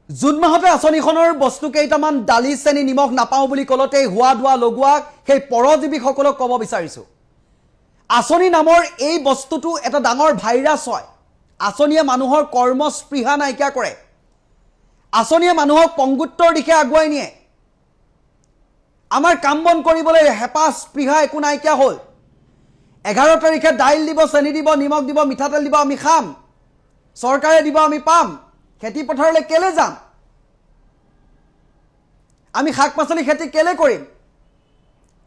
June মাহতে আঁচনিখনৰ বস্তু কেইটামান দালি চেনি নিমখ নাপাওঁ বুলি কলতে হোৱা দোৱা লগোৱা সেই পৰজীৱীসকলক ক'ব বিচাৰিছোঁ আঁচনি নামৰ এই বস্তুটো এটা ডাঙৰ ভাইৰাছ হয় আঁচনিয়ে মানুহৰ কৰ্মস্পৃহা নাইকিয়া কৰে আঁচনিয়ে মানুহক পংগুত্বৰ দিশে আগুৱাই নিয়ে আমাৰ কাম বন কৰিবলৈ হেঁপাহ স্পৃহা একো নাইকিয়া হ'ল 11 তাৰিখে দাইল দিব চেনি দিব নিমখ দিব মিঠাতেল দিব আমি খাম চৰকাৰে দিব আমি পাম খেতি পথাৰলৈ কেলে যাম আমি শাক পাচলি খেতি কেলে কৰিম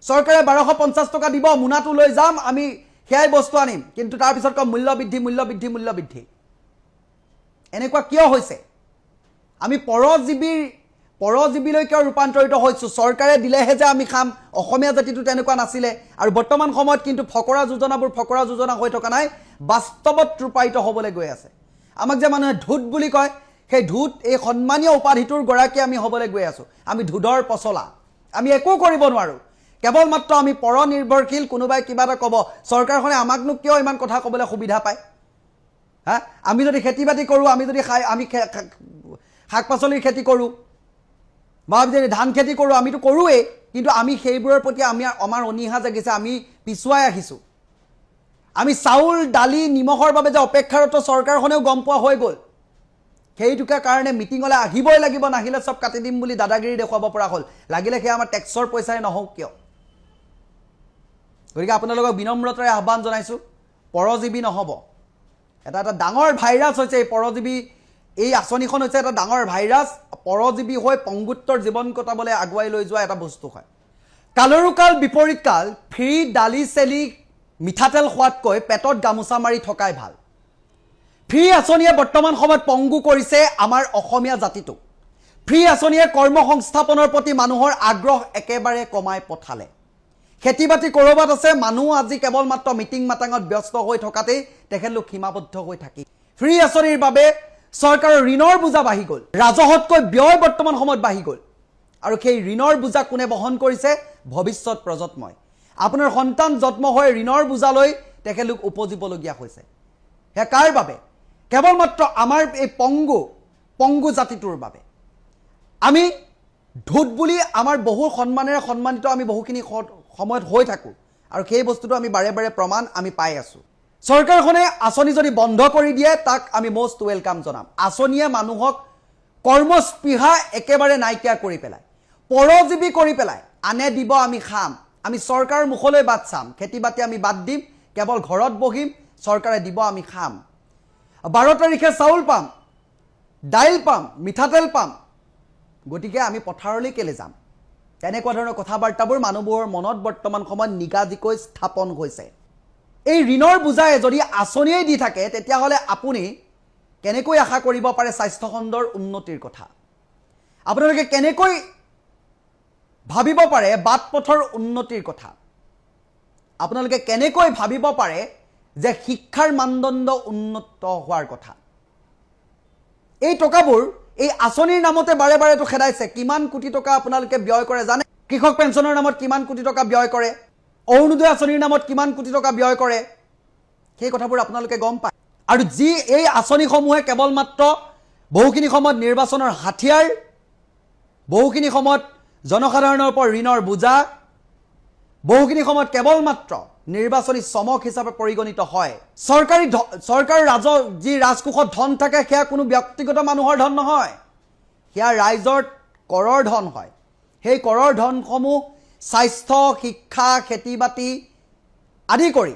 চৰকাৰে 1250 টকা দিব মুনাটো লৈ যাম আমি হেয়াই বস্তু আনিম কিন্তু তাৰ পিছত কম মূল্য বৃদ্ধি এনেকুৱা কিয় হৈছে আমি পৰজীৱীলৈ কিয় ৰূপান্তৰিত হৈছো চৰকাৰে দিলেহে যে আমি খাম অসমীয়া জাতিটো তেনেকুৱা নাছিলে আৰু বৰ্তমান সময়ত কিন্তু ফকৰা যোজনা হৈ থকা নাই বাস্তৱত ৰূপায়িত হ'বলৈ গৈ আছে আমাক যে মানুহে ধূত বুলি কয় সেই ধূত এই সন্মানীয় উপাধিটোৰ গৰাকী আমি হ'বলৈ গৈ আছো আমি ধুদৰ পছলা আমি একো কৰিব নোৱাৰো কেৱল মাত্ৰ আমি পৰনিৰ্ভৰশীল কোনোবাই কিবা এটা ক'ব চৰকাৰখনে আমাকনো কিয় ইমান কথা ক'বলৈ সুবিধা পায় হা আমি যদি খেতি বাতি কৰো আমি যদি আমি শাক পাচলিৰ খেতি কৰো বা যদি ধান খেতি কৰো আমিতো কৰোৱে কিন্তু আমি সেইবোৰৰ প্ৰতি আমাৰ অনিহা জাগিছে আমি পিছুৱাই আহিছো আমি চাউল দালি নিমখৰ বাবে যে অপেক্ষাৰত চৰকাৰখনেও গম পোৱা হৈ গ'ল সেইটোকে কাৰণে মিটিংলৈ আহিবই লাগিব নাহিলে সব কাটি দিম বুলি দাদাগিৰি দেখুৱাব পৰা হ'ল লাগিলে সেই আমাৰ টেক্সৰ পইচাই নহওক কিয় গতিকে আপোনালোকক বিনম্ৰতাৰে আহ্বান জনাইছো পৰজীৱী নহব এটা ডাঙৰ ভাইৰাছ হৈছে এই পৰজীৱী এই আঁচনিখন হৈছে এটা ডাঙৰ ভাইৰাছ পৰজীৱী হৈ পংগুত্তৰ জীৱন কটাবলৈ আগুৱাই লৈ যোৱা এটা বস্তু হয় কালৰো কাল বিপৰীত কাল ফ্ৰী দালি চেলি মিঠাতেল খোৱাতকৈ পেটত গামোচা মাৰি থকাই ভাল ফ্ৰী আঁচনিয়ে বৰ্তমান সময়ত পংগু কৰিছে আমাৰ অসমীয়া জাতিটো ফ্ৰী আঁচনিয়ে কৰ্মসংস্থাপনৰ প্ৰতি মানুহৰ আগ্ৰহ একেবাৰে কমাই পঠালে খেতি বাতি কৰবাত আছে মানুহ আজি কেৱল মাত্ৰ মিটিং মাটাঙত ব্যস্ত হৈ থকাতেই তেখেতলোক সীমাবদ্ধ হৈ থাকি ফ্ৰী আঁচনিৰ বাবে চৰকাৰৰ ঋণৰ বোজা বাঢ়ি গ'ল ৰাজহতকৈ ব্যয় বৰ্তমান সময়ত বাঢ়ি গ'ল আৰু সেই ঋণৰ বোজা কোনে বহন কৰিছে ভৱিষ্যত প্ৰজন্মই আপোনাৰ সন্তান জন্ম হৈ ঋণৰ বোজা লৈ তেখেতলোক উপজিবলগীয়া হৈছে হে কাৰ বাবে কেৱল মাত্ৰ আমাৰ এই পংগু জাতিটোৰ বাবে আমি ধূত বুলি আমাৰ বহু সন্মানেৰে সন্মানিত আমি বহুখিনি সময়ত হৈ থাকো আৰু সেই বস্তুটো আমি বাৰে বাৰে প্ৰমাণ আমি পাই আছো চৰকাৰখনে আঁচনি যদি বন্ধ কৰি দিয়ে তাক আমি মোষ্ট ওয়েলকাম জনাম আঁচনিয়ে মানুহক কৰ্মস্পৃহা একেবাৰে নাইকিয়া কৰি পেলায় পৰজীৱী কৰি পেলায় আনে দিব আমি খাম আমি চৰকাৰৰ মুখলৈ বাট চাম খেতি বাতি আমি বাদ দিম কেৱল ঘৰত বহিম চৰকাৰে দিব আমি খাম 12 তাৰিখে চাউল পাম দাইল পাম মিঠাতেল পাম গতিকে আমি পথাৰলৈ কেলে যাম তেনেকুৱা ধৰণৰ কথাবাৰ্তাবোৰ মানুহবোৰৰ মনত বৰ্তমান সময়ত নিগাজিকৈ স্থাপন হৈছে এই ঋণৰ বুজাই যদি আঁচনিয়ে দি থাকে তেতিয়াহ'লে আপুনি কেনেকৈ আশা কৰিব পাৰে স্বাস্থ্য খণ্ডৰ উন্নতিৰ কথা আপোনালোকে কেনেকৈ ভাবিব পাৰে বাট পথৰ উন্নতিৰ কথা আপোনালোকে কেনেকৈ ভাবিব পাৰে যে শিক্ষাৰ মানদণ্ড উন্নত হোৱাৰ কথা এই টকাবোৰ এই আঁচনিৰ নামতে বাৰে বাৰে তো খেদাইছে কিমান কোটি টকা আপোনালোকে ব্যয় কৰে জানে কৃষক পেঞ্চনৰ নামত কিমান কোটি টকা ব্যয় কৰে অৰুণোদয় আঁচনিৰ নামত কিমান কোটি টকা ব্যয় কৰে সেই কথাবোৰ আপোনালোকে গম পায় আৰু যি এই আঁচনিসমূহে কেৱল মাত্ৰ বহুখিনি সময়ত নিৰ্বাচনৰ হাতিয়াৰ বহুখিনি সময়ত জনসাধাৰণৰ ওপৰত ঋণৰ বোজা বহুখিনি সময়ত কেৱল মাত্ৰ নিৰ্বাচনী চমক হিচাপে পৰিগণিত হয় চৰকাৰী যি ৰাজকোষত ধন থাকে সেয়া কোনো ব্যক্তিগত মানুহৰ ধন নহয় সেয়া ৰাইজৰ কৰৰ ধন হয় সেই কৰৰ ধনসমূহ স্বাস্থ্য শিক্ষা খেতি বাতি আদি কৰি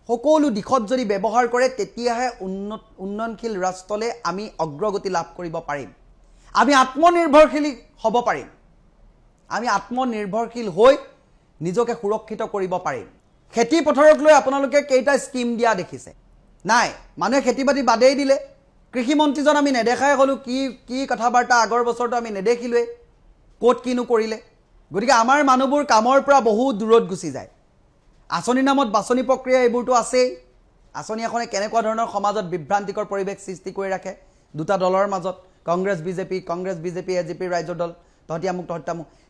সকলো দিশত যদি ব্যৱহাৰ কৰে তেতিয়াহে উন্নয়নশীল ৰাষ্ট্ৰলৈ আমি অগ্ৰগতি লাভ কৰিব পাৰিম আমি আত্মনিৰ্ভৰশীল হ'ব পাৰিম আমি আত্মনিৰ্ভৰশীল হৈ নিজকে সুৰক্ষিত কৰিব পাৰিম খেতি পথাৰক লৈ আপোনালোকে কেইটা স্কিম দিয়া দেখিছে নাই মানুহে খেতি বাতি বাদেই দিলে কৃষি মন্ত্ৰীজন আমি নেদেখাই হলো কি কথাবাৰ্তা আগৰ বছৰটো আমি নেদেখিলোৱে কোট কিনো কৰিলে গতিকে আমাৰ মানুহবোৰ কামৰ পৰা বহু দূৰত গুচি যায় আঁচনিৰ নামত বাছনি প্ৰক্ৰিয়া এইবোৰটো আছেই আঁচনি এখনে কেনেকুৱা ধৰণৰ সমাজত বিভ্ৰান্তিকৰ পৰিৱেশ সৃষ্টি কৰি ৰাখে দুটা দলৰ মাজত কংগ্ৰেছ বিজেপি এজিপি ৰাইজৰ দল তহতি আমুক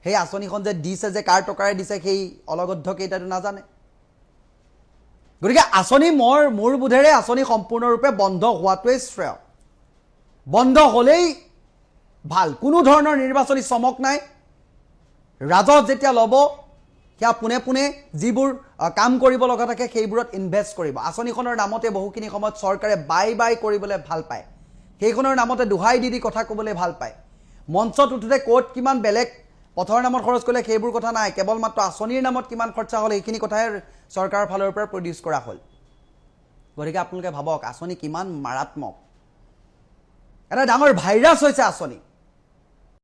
সেই আঁচনিখন যে দিছে যে কাৰ টকাৰে দিছে সেই অলগদ্ধ কেইটাটো নাজানে গতিকে আঁচনি মোৰ বোধেৰে আঁচনি সম্পূৰ্ণৰূপে বন্ধ হোৱাটোৱে শ্ৰেয় বন্ধ হ'লেই ভাল কোনো ধৰণৰ নিৰ্বাচনী চমক নাই ৰাজহ যেতিয়া ল'ব সেয়া পোনে পোনে যিবোৰ কাম কৰিব লগা থাকে সেইবোৰত ইনভেষ্ট কৰিব আঁচনিখনৰ নামতে বহুখিনি সময়ত চৰকাৰে বাই কৰিবলৈ ভাল পায় সেইখনৰ নামতে দুহাই দি কথা ক'বলৈ ভাল পায় মঞ্চত উঠোতে ক'ত কিমান বেলেগ পথৰ নামত খৰচ কৰিলে সেইবোৰ কথা নাই কেৱল মাত্ৰ আঁচনিৰ নামত কিমান খৰচা হ'ল এইখিনি কথাই চৰকাৰৰ ফালৰ পৰা প্ৰডিউচ কৰা হ'ল গতিকে আপোনালোকে ভাবক আঁচনি কিমান মাৰাত্মক এটা ডাঙৰ ভাইৰাছ হৈছে আঁচনি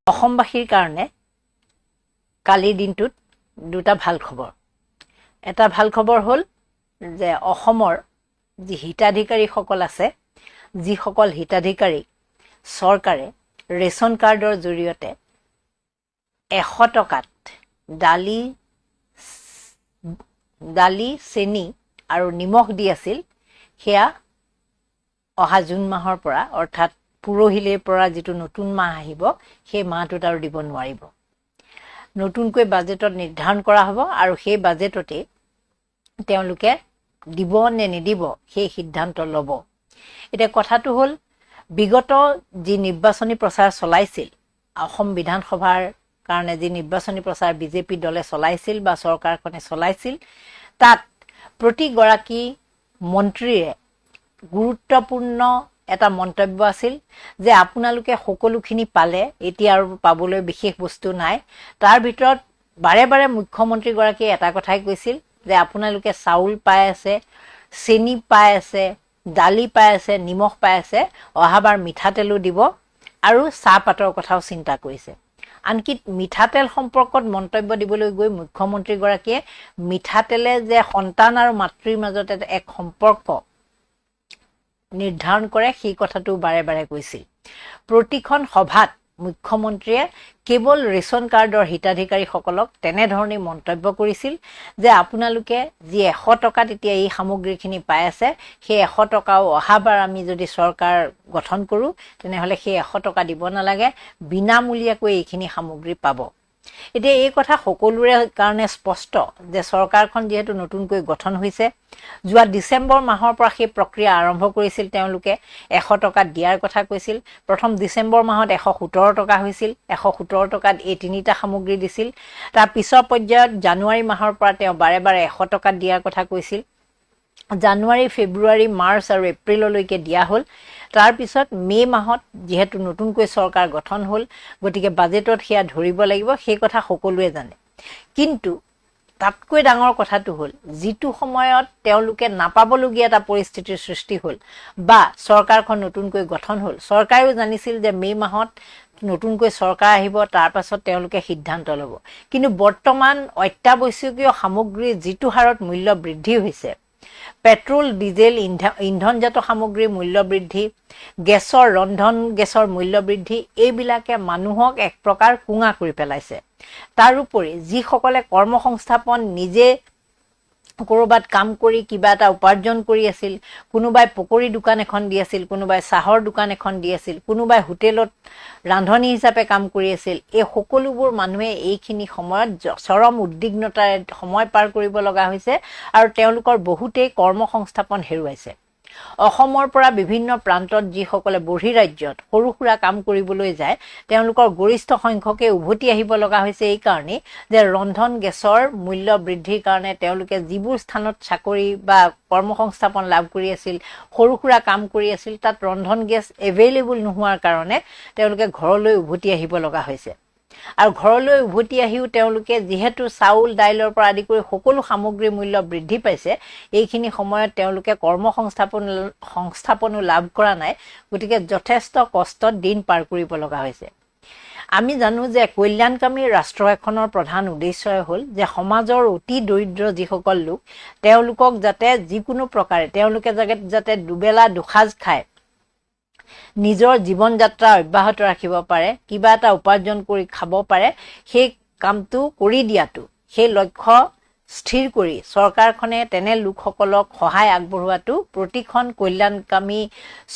অসমবাসীৰ কাৰণে কালিৰ দিনটোত দুটা ভাল খবৰ এটা ভাল খবৰ হ'ল যে অসমৰ যি হিতাধিকাৰীসকল আছে যিসকল হিতাধিকাৰী চৰকাৰে ৰেচন কাৰ্ডৰ জৰিয়তে 100 টকাত দালি চেনি আৰু নিমখ দি আছিল সেয়া অহা জুন মাহৰ পৰা অৰ্থাৎ পুৰহিলেৰ পৰা যিটো নতুন মাহ আহিব সেই মাহটোত আৰু দিব নোৱাৰিব নতুনকৈ বাজেটত নিৰ্ধাৰণ কৰা হ'ব আৰু সেই বাজেটতে তেওঁলোকে দিব নে নিদিব সেই সিদ্ধান্ত ল'ব এতিয়া কথাটো হ'ল বিগত যি নিৰ্বাচনী প্ৰচাৰ চলাইছিল অসম বিধানসভাৰ কাৰণে যি নিৰ্বাচনী প্ৰচাৰ বিজেপি দলে চলাইছিল বা চৰকাৰখনে চলাইছিল তাত প্ৰতিগৰাকী মন্ত্ৰীয়ে গুৰুত্বপূৰ্ণ এটা মন্তব্য আছিল যে আপোনালোকে সকলোখিনি পালে এতিয়া আৰু পাবলৈ বিশেষ বস্তু নাই তাৰ ভিতৰত বাৰে বাৰে মুখ্যমন্ত্ৰী গৰাকীয়ে এটা কথাই কৈছিল যে আপোনালোকে চাউল পাই আছে চেনি পাই আছে দালি পাই আছে নিমখ পাই আছে অহাবাৰ মিঠাতেলো দিব আৰু চাহপাতৰ কথাও চিন্তা কৰিছে আনকি মিঠাতেল সম্পৰ্কত মন্তব্য দিবলৈ গৈ মুখ্যমন্ত্ৰী গৰাকীয়ে মিঠাতেলে যে সন্তান আৰু মাতৃৰ মাজত এক সম্পৰ্ক নিৰ্ধাৰণ কৰে সেই কথাটো বাৰে বাৰে কৈছিল প্ৰতিখন সভাত মুখ্যমন্ত্ৰীয়ে কেৱল ৰেচন কাৰ্ডৰ হিতাধিকাৰীসকলক তেনেধৰণে মন্তব্য কৰিছিল যে আপোনালোকে যি 100 টকাত এতিয়া এই সামগ্ৰীখিনি পাই আছে সেই 100 টকাও অহাবাৰ আমি যদি চৰকাৰ গঠন কৰোঁ তেনেহ'লে সেই 100 টকা দিব নালাগে বিনামূলীয়াকৈ এইখিনি সামগ্ৰী পাব এতিয়া এই কথা সকলোৰে কাৰণে স্পষ্ট যে চৰকাৰখন যেহেতু নতুনকৈ গঠন হৈছে যোৱা ডিসেম্বৰ মাহৰ পৰা সেই প্ৰক্ৰিয়া আৰম্ভ কৰিছিল তেওঁলোকে 100 টকা দিয়াৰ কথা কৈছিল প্ৰথম ডিসেম্বৰ মাহত 117 টকা হৈছিল 117 টকাত এই তিনিটা সামগ্ৰী দিছিল তাৰ পিছৰ পৰ্যায়ত জানুৱাৰী মাহৰ পৰা তেওঁ বাৰে বাৰে 100 টকা দিয়াৰ কথা কৈছিল জানুৱাৰী ফেব্ৰুৱাৰী মাৰ্চ আৰু এপ্ৰিললৈকে দিয়া হ'ল তাৰ পিছত মে মাহত যেহেতু নতুনকৈ চৰকাৰ গঠন হ'ল গতিকে বাজেটত সেয়া ধৰিব লাগিব সেই কথা সকলোৱে জানে কিন্তু তাতকৈ ডাঙৰ কথাটো হ'ল যিটো সময়ত তেওঁলোকে নাপাবলগীয়া এটা পৰিস্থিতিৰ সৃষ্টি হ'ল বা চৰকাৰখন নতুনকৈ গঠন হ'ল চৰকাৰেও জানিছিল যে মে মাহত নতুনকৈ চৰকাৰ আহিব তাৰ পাছত তেওঁলোকে সিদ্ধান্ত ল'ব কিন্তু বৰ্তমান অত্যাৱশ্যকীয় সামগ্ৰীৰ যিটো হাৰত মূল্য বৃদ্ধি হৈছে পেট্ৰল ডিজেল ইন্ধনজাত সামগ্ৰীৰ মূল্য বৃদ্ধি গেছৰ ৰন্ধন গেছৰ মূল্য বৃদ্ধি এইবিলাকে মানুহক এক প্ৰকাৰ কুঙা কৰি পেলাইছে তাৰ উপৰি যিসকলে কৰ্মসংস্থাপন নিজে কৰবাত কাম কৰি কিবা এটা উপাৰ্জন কৰি আছিল কোনোবাই পকৰি দোকান এখন দি আছিল কোনোবাই চাহৰ দোকান এখন দি আছিল কোনোবাই হোটেলত ৰান্ধনী হিচাপে কাম কৰি আছিল এই সকলোবোৰ মানুহে এইখিনি সময়ত চৰম উদ্বিগ্নতাৰে সময় পাৰ কৰিব লগা হৈছে আৰু তেওঁলোকৰ বহুতেই কৰ্মসংস্থাপন হেৰুৱাইছে অসমৰ পৰা বিভিন্ন প্ৰান্তত যিসকলে বঢ়ি ৰাজ্যত সৰু সুৰা কাম কৰিবলৈ যায় তেওঁলোকৰ গৰিষ্ঠ সংখ্যকে উভতি আহিব লগা হৈছে এই কাৰণে যে ৰন্ধন গেছৰ মূল্য বৃদ্ধিৰ কাৰণে তেওঁলোকে যিবোৰ স্থানত চাকৰি বা কৰ্মসংস্থাপন লাভ কৰি আছিল সৰু সুৰা কাম কৰি আছিল তাত ৰন্ধন গেছ এভেইলেবল নোহোৱাৰ কাৰণে তেওঁলোকে ঘৰলৈ উভতি আহিব লগা হৈছে আৰু ঘৰলৈ উভতি আহিও তেওঁলোকে যেহেতু চাউল দাইলৰ পৰা আদি কৰি সকলো সামগ্ৰীৰ মূল্য বৃদ্ধি পাইছে এইখিনি সময়ত তেওঁলোকে কৰ্মসংস্থাপনো লাভ কৰা নাই গতিকে যথেষ্ট কষ্টত দিন পাৰ কৰিব লগা হৈছে আমি জানো যে কল্যাণকামী ৰাষ্ট্ৰ এখনৰ প্ৰধান উদ্দেশ্যই হ'ল যে সমাজৰ অতি দৰিদ্ৰ যিসকল লোক তেওঁলোকক যাতে যিকোনো প্ৰকাৰে তেওঁলোকে যাতে দুবেলা দুসাজ খায় নিজৰ জীৱন যাত্ৰা অব্যাহত ৰাখিব পাৰে কিবা এটা উপাৰ্জন কৰি খাব পাৰে সেই কামটো কৰি দিয়াটো সেই লক্ষ্য স্থিৰ কৰি চৰকাৰখনে তেনে লোকসকলক সহায় আগবঢ়োৱাটো প্ৰতিখন কল্যাণকামী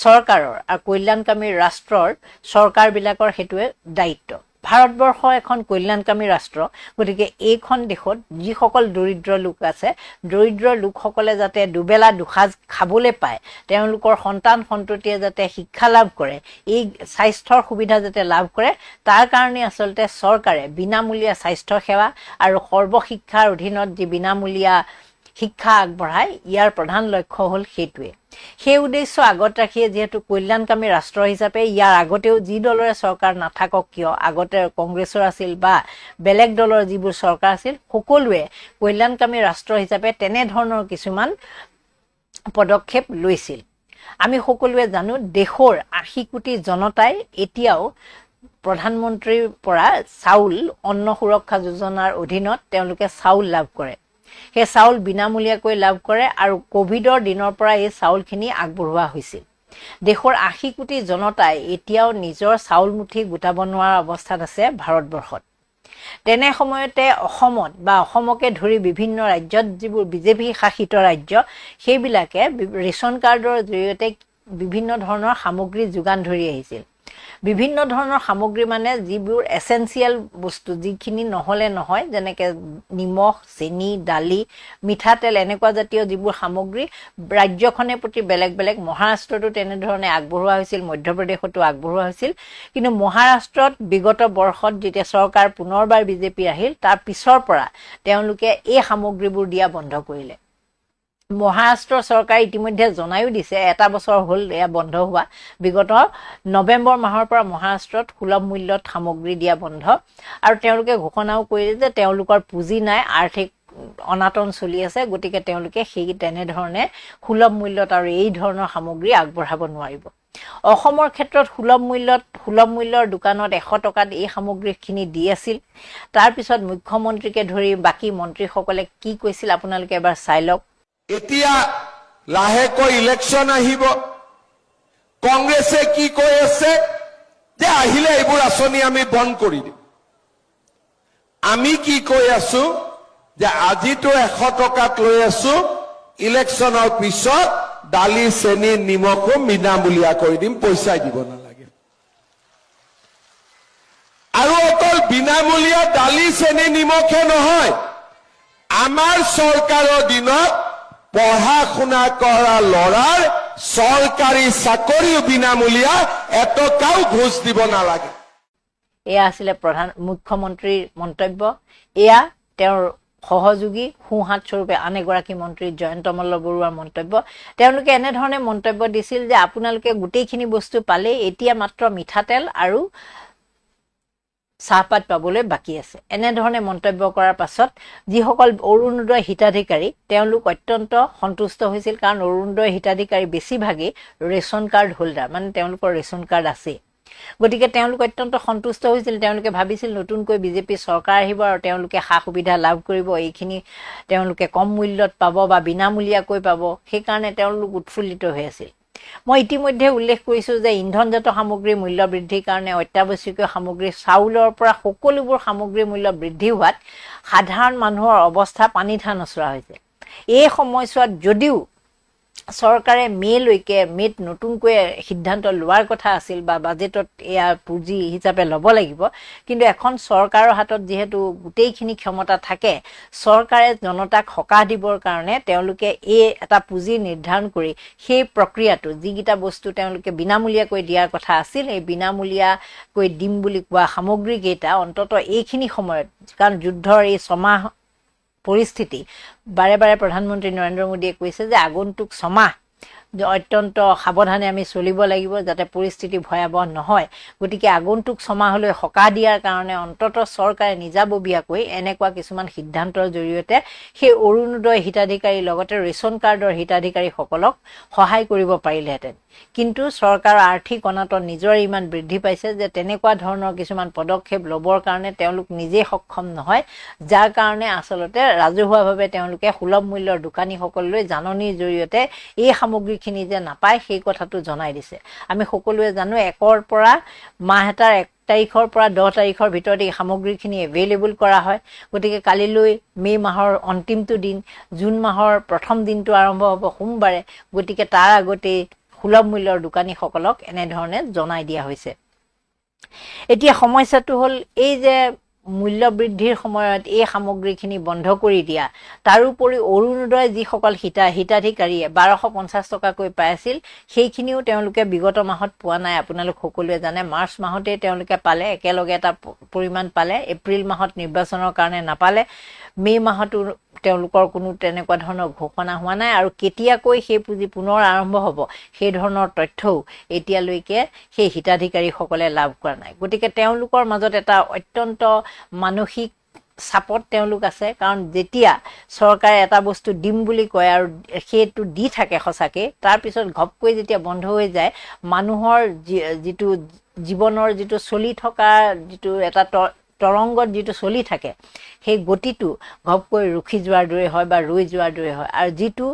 চৰকাৰৰ আৰু কল্যাণকামী ৰাষ্ট্ৰৰ চৰকাৰবিলাকৰ হেতুৱে দায়িত্ব ভাৰতবৰ্ষ এখন কল্যাণকামী ৰাষ্ট্ৰ গতিকে এইখন দেশত যিসকল দৰিদ্ৰ লোক আছে দৰিদ্ৰ লোকসকলে যাতে দুবেলা দুসাঁজ খাবলৈ পায় তেওঁলোকৰ সন্তান সন্ততিয়ে যাতে শিক্ষা লাভ কৰে এই স্বাস্থ্যৰ সুবিধা যাতে লাভ কৰে তাৰ কাৰণে আচলতে চৰকাৰে বিনামূলীয়া স্বাস্থ্য সেৱা আৰু সৰ্বশিক্ষাৰ অধীনত যি বিনামূলীয়া শিক্ষা আগবঢ়ায় ইয়াৰ প্ৰধান লক্ষ্য হ'ল সেইটোৱে সেই উদ্দেশ্য আগত ৰাখিয়ে যিহেতু কল্যাণকামী ৰাষ্ট্ৰ হিচাপে ইয়াৰ আগতেও যি দলৰে চৰকাৰ নাথাকক কিয় আগতে কংগ্ৰেছৰ আছিল বা বেলেগ দলৰ যিবোৰ চৰকাৰ আছিল সকলোৱে কল্যাণকামী ৰাষ্ট্ৰ হিচাপে তেনেধৰণৰ কিছুমান পদক্ষেপ লৈছিল আমি সকলোৱে জানো দেশৰ 80 কোটি জনতাই এতিয়াও প্ৰধানমন্ত্ৰীৰ পৰা চাউল অন্ন সুৰক্ষা যোজনাৰ অধীনত তেওঁলোকে চাউল লাভ কৰে সেই চাউল বিনামূলীয়াকৈ লাভ কৰে আৰু কোভিডৰ দিনৰ পৰা এই চাউলখিনি আগবঢ়োৱা হৈছিল দেশৰ 80 কোটি জনতাই এতিয়াও নিজৰ চাউল মুঠি গোটাব নোৱাৰা অৱস্থাত আছে ভাৰতবৰ্ষত তেনে সময়তে অসমত বা অসমকে ধৰি বিভিন্ন ৰাজ্যত যিবোৰ বিজেপি শাসিত ৰাজ্য সেইবিলাকে ৰেচন কাৰ্ডৰ জৰিয়তে বিভিন্ন ধৰণৰ সামগ্ৰী যোগান ধৰি আহিছিল বিভিন্ন ধৰণৰ সামগ্ৰী মানে যিবোৰ এসেনশিয়াল বস্তু যিখিনি নহলে নহয় যেনেকৈ নিমখ চেনি দালি মিঠাতেল এনেকুৱা জাতীয় যিবোৰ সামগ্ৰী ৰাজ্যখনে প্ৰতি বেলেগ বেলেগ মহাৰাষ্ট্ৰতো তেনেধৰণে আগবঢ়োৱা হৈছিল মধ্যপ্ৰদেশতো আগবঢ়োৱা হৈছিল কিন্তু মহাৰাষ্ট্ৰত বিগত বৰ্ষত যেতিয়া চৰকাৰ পুনৰবাৰ বিজেপি আহিল তাৰ পিছৰ পৰা তেওঁলোকে এই সামগ্ৰীবোৰ দিয়া বন্ধ কৰিলে মহাৰাষ্ট্ৰ চৰকাৰ ইতিমধ্যে জনায়ো দিছে এটা বছৰ হ'ল এয়া বন্ধ হোৱা বিগত নৱেম্বৰ মাহৰ পৰা মহাৰাষ্ট্ৰত সুলভ মূল্যত সামগ্ৰী দিয়া বন্ধ আৰু তেওঁলোকে ঘোষণাও কৰিলে যে তেওঁলোকৰ পুঁজি নাই আৰ্থিক অনাটন চলি আছে গতিকে তেওঁলোকে সেই তেনেধৰণে সুলভ মূল্যত আৰু এই ধৰণৰ সামগ্ৰী আগবঢ়াব নোৱাৰিব অসমৰ ক্ষেত্ৰত সুলভ মূল্যৰ দোকানত 100 টকাত এই সামগ্ৰীখিনি দি আছিল তাৰ পিছত মুখ্যমন্ত্ৰীকে ধৰি বাকি মন্ত্ৰীসকলে কি কৈছিল আপোনালোকে এবাৰ চাই লওক এতিয়া লাহেকৈ ইলেকশন আহিব কংগ্ৰেছে কি কৈ আছে যে আহিলে এইবোৰ আঁচনি আমি বন্ধ কৰি দিম আমি কি কৈ আছো যে আজিতো 100 টকাত লৈ আছো ইলেকশনৰ পিছত দালি চেনি নিমখো বিনামূলীয়া কৰি দিম পইচা দিব নালাগে আৰু অকল বিনামূলীয়া দালি চেনি নিমখে নহয় আমাৰ চৰকাৰৰ দিনত পঢ়া শুনা কৰা লৰাৰ চৰকাৰী চাকৰিও বিনামূলীয়া এটকাও ঘোষ দিব নালাগে এয়া আছিল প্ৰধান মুখ্যমন্ত্ৰীৰ মন্তব্য এয়া তেওঁৰ সহযোগী সুহাত স্বৰূপে আন এগৰাকী মন্ত্ৰী জয়ন্ত মল্ল বৰুৱাৰ মন্তব্য তেওঁলোকে এনেধৰণে মন্তব্য দিছিল যে আপোনালোকে গোটেইখিনি বস্তু পালে এতিয়া মাত্ৰ মিঠাতেল আৰু চাহপাত পাবলৈ বাকি আছে এনেধৰণে মন্তব্য কৰাৰ পাছত যিসকল অৰুণোদয় হিতাধিকাৰী তেওঁলোক অত্যন্ত সন্তুষ্ট হৈছিল কাৰণ অৰুণোদয় হিতাধিকাৰী বেছিভাগেই ৰেচন কাৰ্ড হোল্ডাৰ মানে তেওঁলোকৰ ৰেচন কাৰ্ড আছে গতিকে তেওঁলোক অত্যন্ত সন্তুষ্ট হৈছিল তেওঁলোকে ভাবিছিল নতুনকৈ বিজেপি চৰকাৰ আহিব আৰু তেওঁলোকে সা সুবিধা লাভ কৰিব এইখিনি তেওঁলোকে কম মূল্যত পাব বা বিনামূলীয়াকৈ পাব সেইকাৰণে তেওঁলোক উৎফুল্লিত হৈ আছিল মই ইতিমধ্যে উল্লেখ কৰিছো যে ইন্ধনজাত সামগ্ৰীৰ মূল্য বৃদ্ধিৰ কাৰণে অত্যাৱশ্যকীয় সামগ্ৰী চাউলৰ পৰা সকলোবোৰ সামগ্ৰীৰ মূল্য বৃদ্ধি হোৱাত সাধাৰণ মানুহৰ অৱস্থা পানীত নচৰা হৈছে এই সময়ছোৱাত যদিও চৰকাৰে মেত নতুনকৈ সিদ্ধান্ত লোৱাৰ কথা আছিল বা বাজেটত এয়া পুঁজি হিচাপে ল'ব লাগিব কিন্তু এখন চৰকাৰৰ হাতত যেহেতু গোটেইখিনি ক্ষমতা থাকে চৰকাৰে জনতাক সকাহ দিবৰ কাৰণে তেওঁলোকে এই এটা পুঁজি নিৰ্ধাৰণ কৰি সেই প্ৰক্ৰিয়াটো যিকিটা বস্তু তেওঁলোকে বিনামূলীয়াকৈ দিয়াৰ কথা আছিল এই বিনামূলীয়াকৈ দিম বুলি কোৱা সামগ্ৰীকেইটা অন্ততঃ এইখিনি সময়ত কাৰণ যুদ্ধৰ এই ছমাহ পৰিস্থিতি বাৰে বাৰে প্ৰধানমন্ত্ৰী নৰেন্দ্ৰ মোদীয়ে কৈছে যে আগন্তুক ছমাহ অত্যন্ত সাৱধানে আমি চলিব লাগিব যাতে পৰিস্থিতি ভয়াবহ নহয় গতিকে আগন্তুক ছমাহলৈ সকাহ দিয়াৰ কাৰণে অন্ততঃ চৰকাৰে নিজাববীয়াকৈ এনেকুৱা কিছুমান সিদ্ধান্তৰ জৰিয়তে সেই অৰুণোদয় হিতাধিকাৰীৰ লগতে ৰেচন কাৰ্ডৰ হিতাধিকাৰীসকলক সহায় কৰিব পাৰিলেহেঁতেন কিন্তু চৰকাৰৰ আৰ্থিক অনাটন নিজৰ ইমান বৃদ্ধি পাইছে যে তেনেকুৱা ধৰণৰ কিছুমান পদক্ষেপ ল'বৰ কাৰণে তেওঁলোক নিজেই সক্ষম নহয় যাৰ কাৰণে আচলতে ৰাজহুৱাভাৱে তেওঁলোকে সুলভ মূল্যৰ দোকানীসকললৈ জাননীৰ জৰিয়তে এই সামগ্ৰীখিনি যে নাপায় সেই কথাটো জনাই দিছে আমি সকলোৱে জানো 1ৰ পৰা মাহ এটাৰ 1 তাৰিখৰ পৰা 10 তাৰিখৰ ভিতৰত এই সামগ্ৰীখিনি এভেইলেবল কৰা হয় গতিকে কালিলৈ মে মাহৰ অন্তিমটো দিন জুন মাহৰ প্ৰথম দিনটো আৰম্ভ হ'ব সোমবাৰে গতিকে তাৰ আগতে সুলভ মূল্যৰ দোকানীসকলক এনেধৰণে জনাই দিয়া হৈছে এতিয়া সমস্যাটো হ'ল এই যে মূল্য বৃদ্ধিৰ সময়ত এই সামগ্ৰীখিনি বন্ধ কৰি দিয়া, তাৰোপৰি অৰুণোদয় যিসকল হিতাধিকাৰীয়ে 1250 টকাকৈ পাই আছিল, সেইখিনিও তেওঁলোকে বিগত মাহত পোৱা নাই। আপোনালোক সকলোৱে জানে মাৰ্চ মাহতেই তেওঁলোকে পালে, একেলগে এটা পৰিমাণ পালে। এপ্ৰিল মাহত নিৰ্বাচনৰ কাৰণে নাপালে। মে' মাহতো তেওঁলোকৰ কোনো তেনেকুৱা ধৰণৰ ঘোষণা হোৱা নাই, আৰু কেতিয়াকৈ সেই পুঁজি পুনৰ আৰম্ভ হ'ব সেই ধৰণৰ তথ্যও এতিয়ালৈকে সেই হিতাধিকাৰীসকলে লাভ কৰা নাই। গতিকে তেওঁলোকৰ মাজত এটা অত্যন্ত মানসিক চাপত তেওঁলোক আছে, কাৰণ যেতিয়া চৰকাৰে এটা বস্তু দিম বুলি কয় আৰু সেইটো দি থাকে সঁচাকৈ, তাৰপিছত ঘপকৈ যেতিয়া বন্ধ হৈ যায়, মানুহৰ যিটো জীৱনৰ যিটো চলি থকা যিটো এটা তৰংগত যিটো চলি থাকে, সেই গতিটো ঘপকৈ ৰখি যোৱাৰ দৰে হয় বা ৰৈ যোৱাৰ দৰে হয়। আৰু যিটো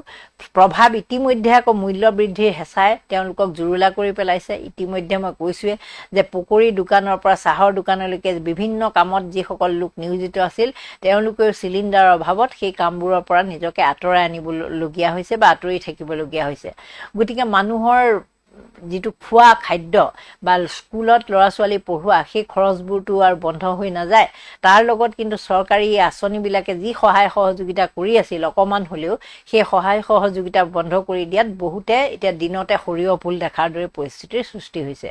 প্ৰভাৱ ইতিমধ্যে আকৌ মূল্য বৃদ্ধিৰ হেঁচাই তেওঁলোকক জুৰুলা কৰি পেলাইছে। ইতিমধ্যে মই কৈছোঁৱে যে পকৰী দোকানৰ পৰা চাহৰ দোকানলৈকে বিভিন্ন কামত যিসকল লোক নিয়োজিত আছিল, তেওঁলোকেও চিলিণ্ডাৰৰ অভাৱত সেই কামবোৰৰ পৰা নিজকে আঁতৰাই আনিবলগীয়া হৈছে বা আঁতৰি থাকিবলগীয়া হৈছে। গতিকে মানুহৰ যিটো খোৱা খাদ্য বা স্কুলত ল'ৰা ছোৱালী পঢ়োৱা, সেই খৰচবোৰতো আৰু বন্ধ হৈ নাযায়। তাৰ লগত কিন্তু চৰকাৰী আঁচনিবিলাকে যি সহায় সহযোগিতা কৰি আছিল অকণমান হ'লেও, সেই সহায় সহযোগিতা বন্ধ কৰি দিয়াত বহুতে এতিয়া দিনতে সৰিয়হ ফুল দেখাৰ দৰে পৰিস্থিতিৰ সৃষ্টি হৈছে।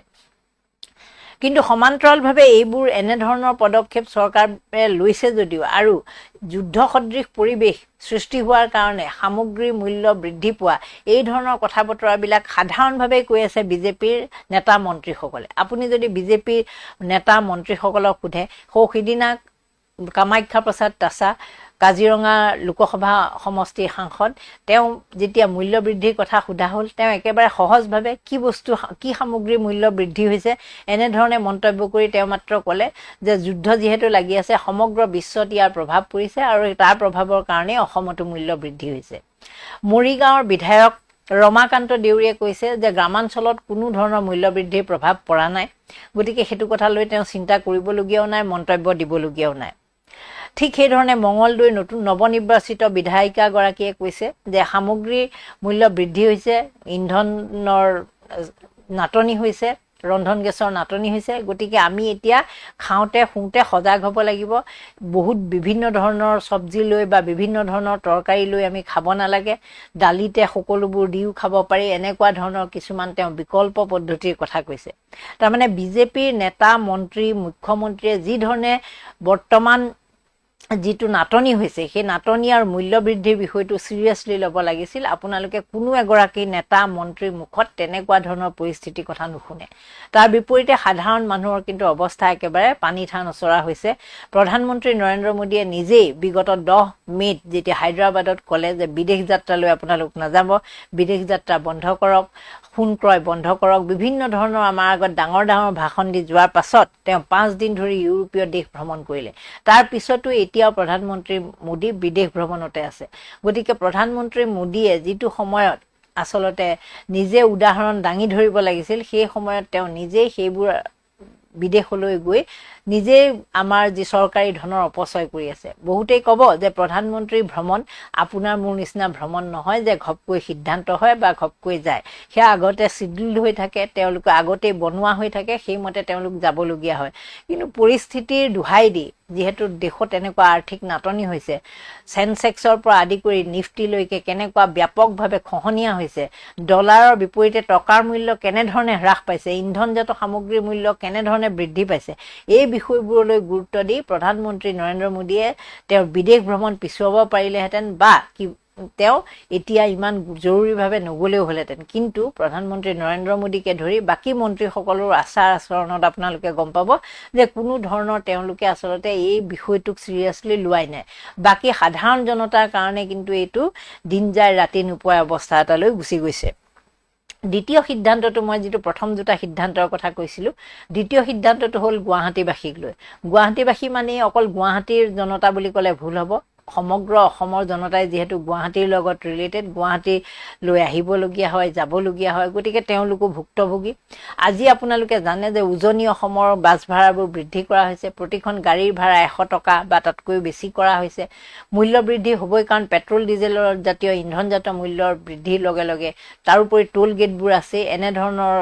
কিন্তু সমান্তৰালভাৱে এইবোৰ এনেধৰণৰ পদক্ষেপ চৰকাৰে লৈছে যদিও, আৰু যুদ্ধ সদৃশ পৰিৱেশ সৃষ্টি হোৱাৰ কাৰণে সামগ্ৰীৰ মূল্য বৃদ্ধি পোৱা, এই ধৰণৰ কথা বতৰাবিলাক সাধাৰণভাৱে কৈ আছে বিজেপিৰ নেতা মন্ত্ৰীসকলে। আপুনি যদি বিজেপিৰ নেতা মন্ত্ৰীসকলক সোধে, সিদিনা কামাখ্যা প্ৰসাদ তাছা কাজিৰঙা লোকসভা সমষ্টিৰ সাংসদ, তেওঁ যেতিয়া মূল্য বৃদ্ধিৰ কথা সোধা হ'ল, তেওঁ একেবাৰে সহজভাৱে কি সামগ্ৰীৰ মূল্য বৃদ্ধি হৈছে এনেধৰণে মন্তব্য কৰি তেওঁ মাত্ৰ ক'লে যে যুদ্ধ যিহেতু লাগি আছে, সমগ্ৰ বিশ্বত ইয়াৰ প্ৰভাৱ পৰিছে আৰু তাৰ প্ৰভাৱৰ কাৰণে অসমতো মূল্য বৃদ্ধি হৈছে। মৰিগাঁৱৰ বিধায়ক ৰমাকান্ত দেউৰীয়ে কৈছে যে গ্ৰামাঞ্চলত কোনো ধৰণৰ মূল্য বৃদ্ধিৰ প্ৰভাৱ পৰা নাই, গতিকে সেইটো কথা লৈ তেওঁ চিন্তা কৰিবলগীয়াও নাই, মন্তব্য দিবলগীয়াও নাই। ঠিক সেইধৰণে মঙলদৈৰ নৱনিৰ্বাচিত বিধায়িকাগৰাকীয়ে কৈছে যে সামগ্ৰীৰ মূল্য বৃদ্ধি হৈছে, ইন্ধনৰ নাটনি হৈছে, ৰন্ধন গেছৰ নাটনি হৈছে। গতিকে আমি এতিয়া খাওঁতে শুওঁতে সজাগ হ'ব লাগিব। বহুত বিভিন্ন ধৰণৰ চব্জি লৈ বা বিভিন্ন ধৰণৰ তৰকাৰী লৈ আমি খাব নালাগে, দালিতে সকলোবোৰ দিও খাব পাৰি, এনেকুৱা ধৰণৰ কিছুমান তেওঁ বিকল্প পদ্ধতিৰ কথা কৈছে। তাৰমানে বিজেপিৰ নেতা মন্ত্ৰী মুখ্যমন্ত্ৰীয়ে যি ধৰণে বৰ্তমান যিটো নাটনি হৈছে, সেই নাটনি আৰু মূল্য বৃদ্ধিৰ বিষয়টো চিৰিয়াছলি ল'ব লাগিছিল। আপোনালোকে কোনো এগৰাকী নেতা মন্ত্ৰীৰ মুখত তেনেকুৱা ধৰণৰ পৰিস্থিতিৰ কথা নুশুনে। তাৰ বিপৰীতে সাধাৰণ মানুহৰ কিন্তু অৱস্থা একেবাৰে পানী ঠা নচৰা হৈছে। প্ৰধানমন্ত্ৰী নৰেন্দ্ৰ মোদীয়ে নিজেই বিগত 10 মে'ত যেতিয়া হায়দৰাবাদত ক'লে যে বিদেশ যাত্ৰালৈ আপোনালোক নাযাব, বিদেশ যাত্ৰা বন্ধ কৰক, সোণ ক্ৰয় বন্ধ কৰক, বিভিন্ন ধৰণৰ আমাৰ আগত ডাঙৰ ডাঙৰ ভাষণ দি যোৱাৰ পাছত তেওঁ 5 দিন ধৰি ইউৰোপীয় দেশ ভ্ৰমণ কৰিলে। তাৰ পিছতো এতিয়াও প্ৰধানমন্ত্ৰী মোদী বিদেশ ভ্ৰমণতে আছে। গতিকে প্ৰধানমন্ত্ৰী মোদীয়ে যিটো সময়ত আচলতে নিজে উদাহৰণ দাঙি ধৰিব লাগিছিল, সেই সময়ত তেওঁ নিজেই সেইবোৰ বিদেশলৈ গৈ নিজেই আমাৰ যি চৰকাৰী ধনৰ অপচয় কৰি আছে। বহুতেই ক'ব যে প্ৰধানমন্ত্ৰীৰ ভ্ৰমণ আপোনাৰ মোৰ নিচিনা ভ্ৰমণ নহয় যে ঘপকৈ সিদ্ধান্ত হয় বা ঘপকৈ যায়। সেয়া আগতে চিডিউল হৈ থাকে, তেওঁলোকে আগতেই বনোৱা হৈ থাকে, সেইমতে তেওঁলোক যাবলগীয়া হয়। কিন্তু পৰিস্থিতিৰ দোহাই দি যিহেতু দেশত এনেকুৱা আৰ্থিক নাটনি হৈছে, চেনচেক্সৰ পৰা আদি কৰি নিফটিলৈকে কেনেকুৱা ব্যাপকভাৱে খহনীয়া হৈছে, ডলাৰৰ বিপৰীতে টকাৰ মূল্য কেনেধৰণে হ্ৰাস পাইছে, ইন্ধনজাত সামগ্ৰীৰ মূল্য কেনেধৰণে বৃদ্ধি পাইছে, এই বিষয়বোৰলৈ গুৰুত্ব দি প্ৰধানমন্ত্ৰী নৰেন্দ্ৰ মোদীয়ে তেওঁৰ বিদেশ ভ্ৰমণ পিছুৱাব পাৰিলেহেঁতেন বা তেওঁ এতিয়া ইমান জৰুৰীভাৱে নগ'লেও হ'লহেঁতেন। কিন্তু প্ৰধানমন্ত্ৰী নৰেন্দ্ৰ মোদীকে ধৰি বাকী মন্ত্ৰীসকলৰ আচাৰ আচৰণত আপোনালোকে গম পাব যে কোনো ধৰণৰ তেওঁলোকে আচলতে এই বিষয়টোক চিৰিয়াছলি লোৱাই নাই। বাকী সাধাৰণ জনতাৰ কাৰণে কিন্তু এইটো দিন যায় ৰাতি নোপোৱা অৱস্থা এটালৈ গুচি গৈছে। দ্বিতীয় সিদ্ধান্তটো, মই যিটো প্ৰথম দুটা সিদ্ধান্তৰ কথা কৈছিলোঁ, দ্বিতীয় সিদ্ধান্তটো হ'ল গুৱাহাটীবাসীক লৈ। গুৱাহাটীবাসী মানে অকল গুৱাহাটীৰ জনতা বুলি ক'লে ভুল হ'ব। সমগ্ৰ অসমৰ জনতাই যিহেতু গুৱাহাটীৰ লগত ৰিলেটেড, গুৱাহাটীলৈ আহিবলগীয়া হয়, যাবলগীয়া হয়, গতিকে তেওঁলোকো ভুক্তভোগী। আজি আপোনালোকে জানে যে উজনি অসমৰ বাছ ভাড়াবোৰ বৃদ্ধি কৰা হৈছে। প্ৰতিখন গাড়ীৰ ভাড়া 100 টকা বা তাতকৈ বেছি কৰা হৈছে। মূল্য বৃদ্ধি হ'বই, কাৰণ পেট্ৰল ডিজেলৰ জাতীয় ইন্ধনজাত মূল্যৰ বৃদ্ধিৰ লগে লগে তাৰোপৰি টোল গেটবোৰ আছে। এনেধৰণৰ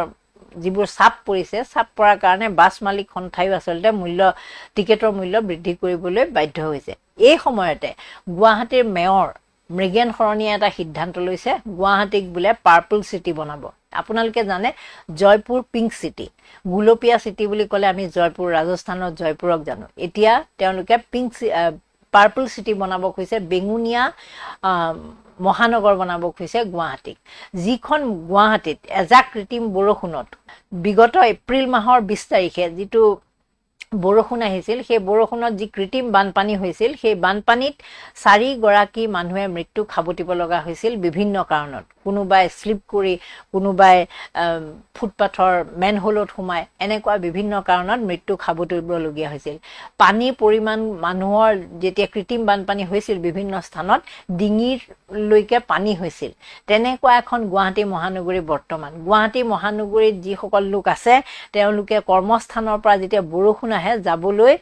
যিবোৰ চাপ পৰিছে, চাপ পৰাৰ কাৰণে বাছ মালিক সন্থায়ো আচলতে টিকেটৰ মূল্য বৃদ্ধি কৰিবলৈ বাধ্য হৈছে। এই সময়তে গুৱাহাটীৰ মেয়ৰ মৃগেন শৰণীয়ে এটা সিদ্ধান্ত লৈছে, গুৱাহাটীক বোলে পাৰ্পল চিটি বনাব। আপোনালোকে জানে জয়পুৰ পিংক চিটি, গুলপীয়া চিটি বুলি ক'লে আমি জয়পুৰ, ৰাজস্থানৰ জয়পুৰক জানো। এতিয়া তেওঁলোকে পাৰ্পল চিটি বনাব খুজিছে, বেঙুনীয়া মহানগৰ বনাব খুজিছে গুৱাহাটীক, যিখন গুৱাহাটীত এজাক কৃত্ৰিম বৰষুণত বিগত এপ্ৰিল মাহৰ 20 তাৰিখে যিটো বৰষুণ আহিছিল, সেই বৰষুণত যি কৃত্ৰিম বানপানী হৈছিল, সেই বানপানীত 4 গৰাকী মানুহে মৃত্যু খাবতিব লগা হৈছিল বিভিন্ন কাৰণত। কোনোবাই শ্লিপ কৰি, কোনোবাই ফুটপাথৰ মেনহোলত সোমাই, এনেকুৱা বিভিন্ন কাৰণত মৃত্যু খাবতিবলগীয়া হৈছিল। পানীৰ পৰিমাণ মানুহৰ যেতিয়া কৃত্ৰিম বানপানী হৈছিল বিভিন্ন স্থানত ডিঙিৰলৈকে পানী হৈছিল। তেনেকুৱা এখন গুৱাহাটী মহানগৰী বৰ্তমান। গুৱাহাটী মহানগৰীত যিসকল লোক আছে তেওঁলোকে কৰ্মস্থানৰ পৰা যেতিয়া বৰষুণ আহে যাবলৈ,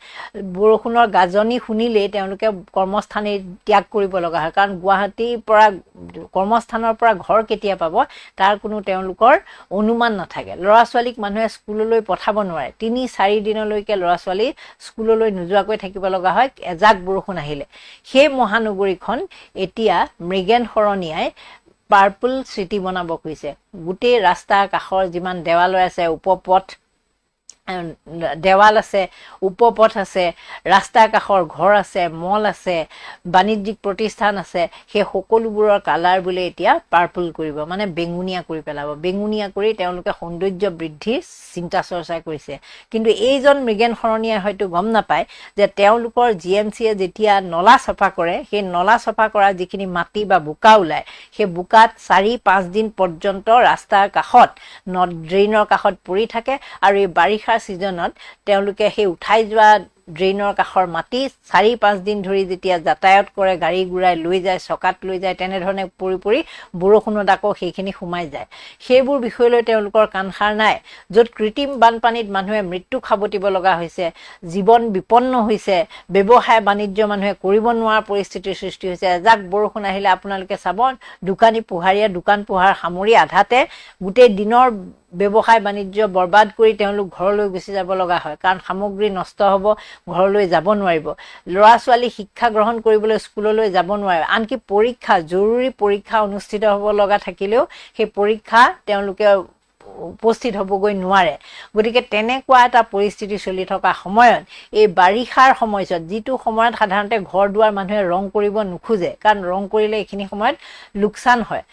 বৰষুণৰ গাজনি শুনিলেই তেওঁলোকে কৰ্মস্থানে ত্যাগ কৰিব লগা হয়, কাৰণ গুৱাহাটীৰ পৰা কৰ্মস্থানৰ পৰা ঘৰ কেতিয়া পাব তাৰ কোনো তেওঁলোকৰ অনুমান নাথাকে। ল'ৰা ছোৱালীক মানুহে স্কুললৈ পঠাব নোৱাৰে, 3-4 দিনলৈকে ল'ৰা ছোৱালী স্কুললৈ নোযোৱাকৈ থাকিব লগা হয় এজাক বৰষুণ আহিলে। সেই মহানগৰীখন এতিয়া মৃগেন শৰণীয়াই পাৰ্পল চিটি বনাব খুজিছে। গোটেই ৰাস্তাৰ কাষৰ যিমান দেৱালয় আছে, দেৱাল আছে, উপপথ আছে, ৰাস্তাৰ কাষৰ ঘৰ আছে, মল আছে, বাণিজ্যিক প্ৰতিষ্ঠান আছে, সেই সকলোবোৰৰ কালাৰ বোলে এতিয়া পাৰ্পল কৰিব, মানে বেঙুনীয়া কৰি পেলাব। বেঙুনীয়া কৰি তেওঁলোকে সৌন্দৰ্য বৃদ্ধিৰ চিন্তা চৰ্চা কৰিছে। কিন্তু এইজন মৃগেন শৰণীয়াই হয়তো গম নাপায় যে তেওঁলোকৰ GMCয়ে যেতিয়া নলা চফা কৰে, সেই নলা চফা কৰা যিখিনি মাটি বা বোকা ওলায়, সেই বোকাত 4-5 দিন পৰ্যন্ত ৰাস্তাৰ কাষত ড্ৰেইনৰ কাষত পৰি থাকে, আৰু এই বাৰিষা ছিজনত তেওঁলোকে সেই উঠাই যোৱা ড্ৰেইনৰ কাষৰ মাটি 4-5 দিন ধৰি যেতিয়া যাতায়াত কৰে, গাড়ী ঘূৰাই লৈ যায়, চকাত লৈ যায়, তেনেধৰণে পৰি বৰষুণত আকৌ সেইখিনি সোমাই যায়। সেইবোৰ বিষয়লৈ তেওঁলোকৰ কাণসাৰ নাই। য'ত কৃত্ৰিম বানপানীত মানুহে মৃত্যু খাবতিব লগা হৈছে, জীৱন বিপন্ন হৈছে, ব্যৱসায় বাণিজ্য মানুহে কৰিব নোৱাৰা পৰিস্থিতিৰ সৃষ্টি হৈছে। এজাক বৰষুণ আহিলে আপোনালোকে চাব, দোকানী পোহাৰীয়ে দোকান পোহাৰ সামৰি আধাতে গোটেই দিনৰ ব্যৱসায় বাণিজ্য বৰবাদ কৰি তেওঁলোক ঘৰলৈ গুচি যাব লগা হয়, কাৰণ সামগ্ৰী নষ্ট হ'ব, ঘৰলৈ যাব নোৱাৰিব। ল'ৰা ছোৱালী শিক্ষা গ্ৰহণ কৰিবলৈ স্কুললৈ যাব নোৱাৰে, আনকি পৰীক্ষা, জৰুৰী পৰীক্ষা অনুষ্ঠিত হ'ব লগা থাকিলেও সেই পৰীক্ষা তেওঁলোকে উপস্থিত হ'বগৈ নোৱাৰে। গতিকে তেনেকুৱা এটা পৰিস্থিতি চলি থকা সময়ত, এই বাৰিষাৰ সময়ছোৱাত, যিটো সময়ত সাধাৰণতে ঘৰ দুৱাৰ মানুহে ৰং কৰিব নোখোজে, কাৰণ ৰং কৰিলে এইখিনি সময়ত লোকচান হয়,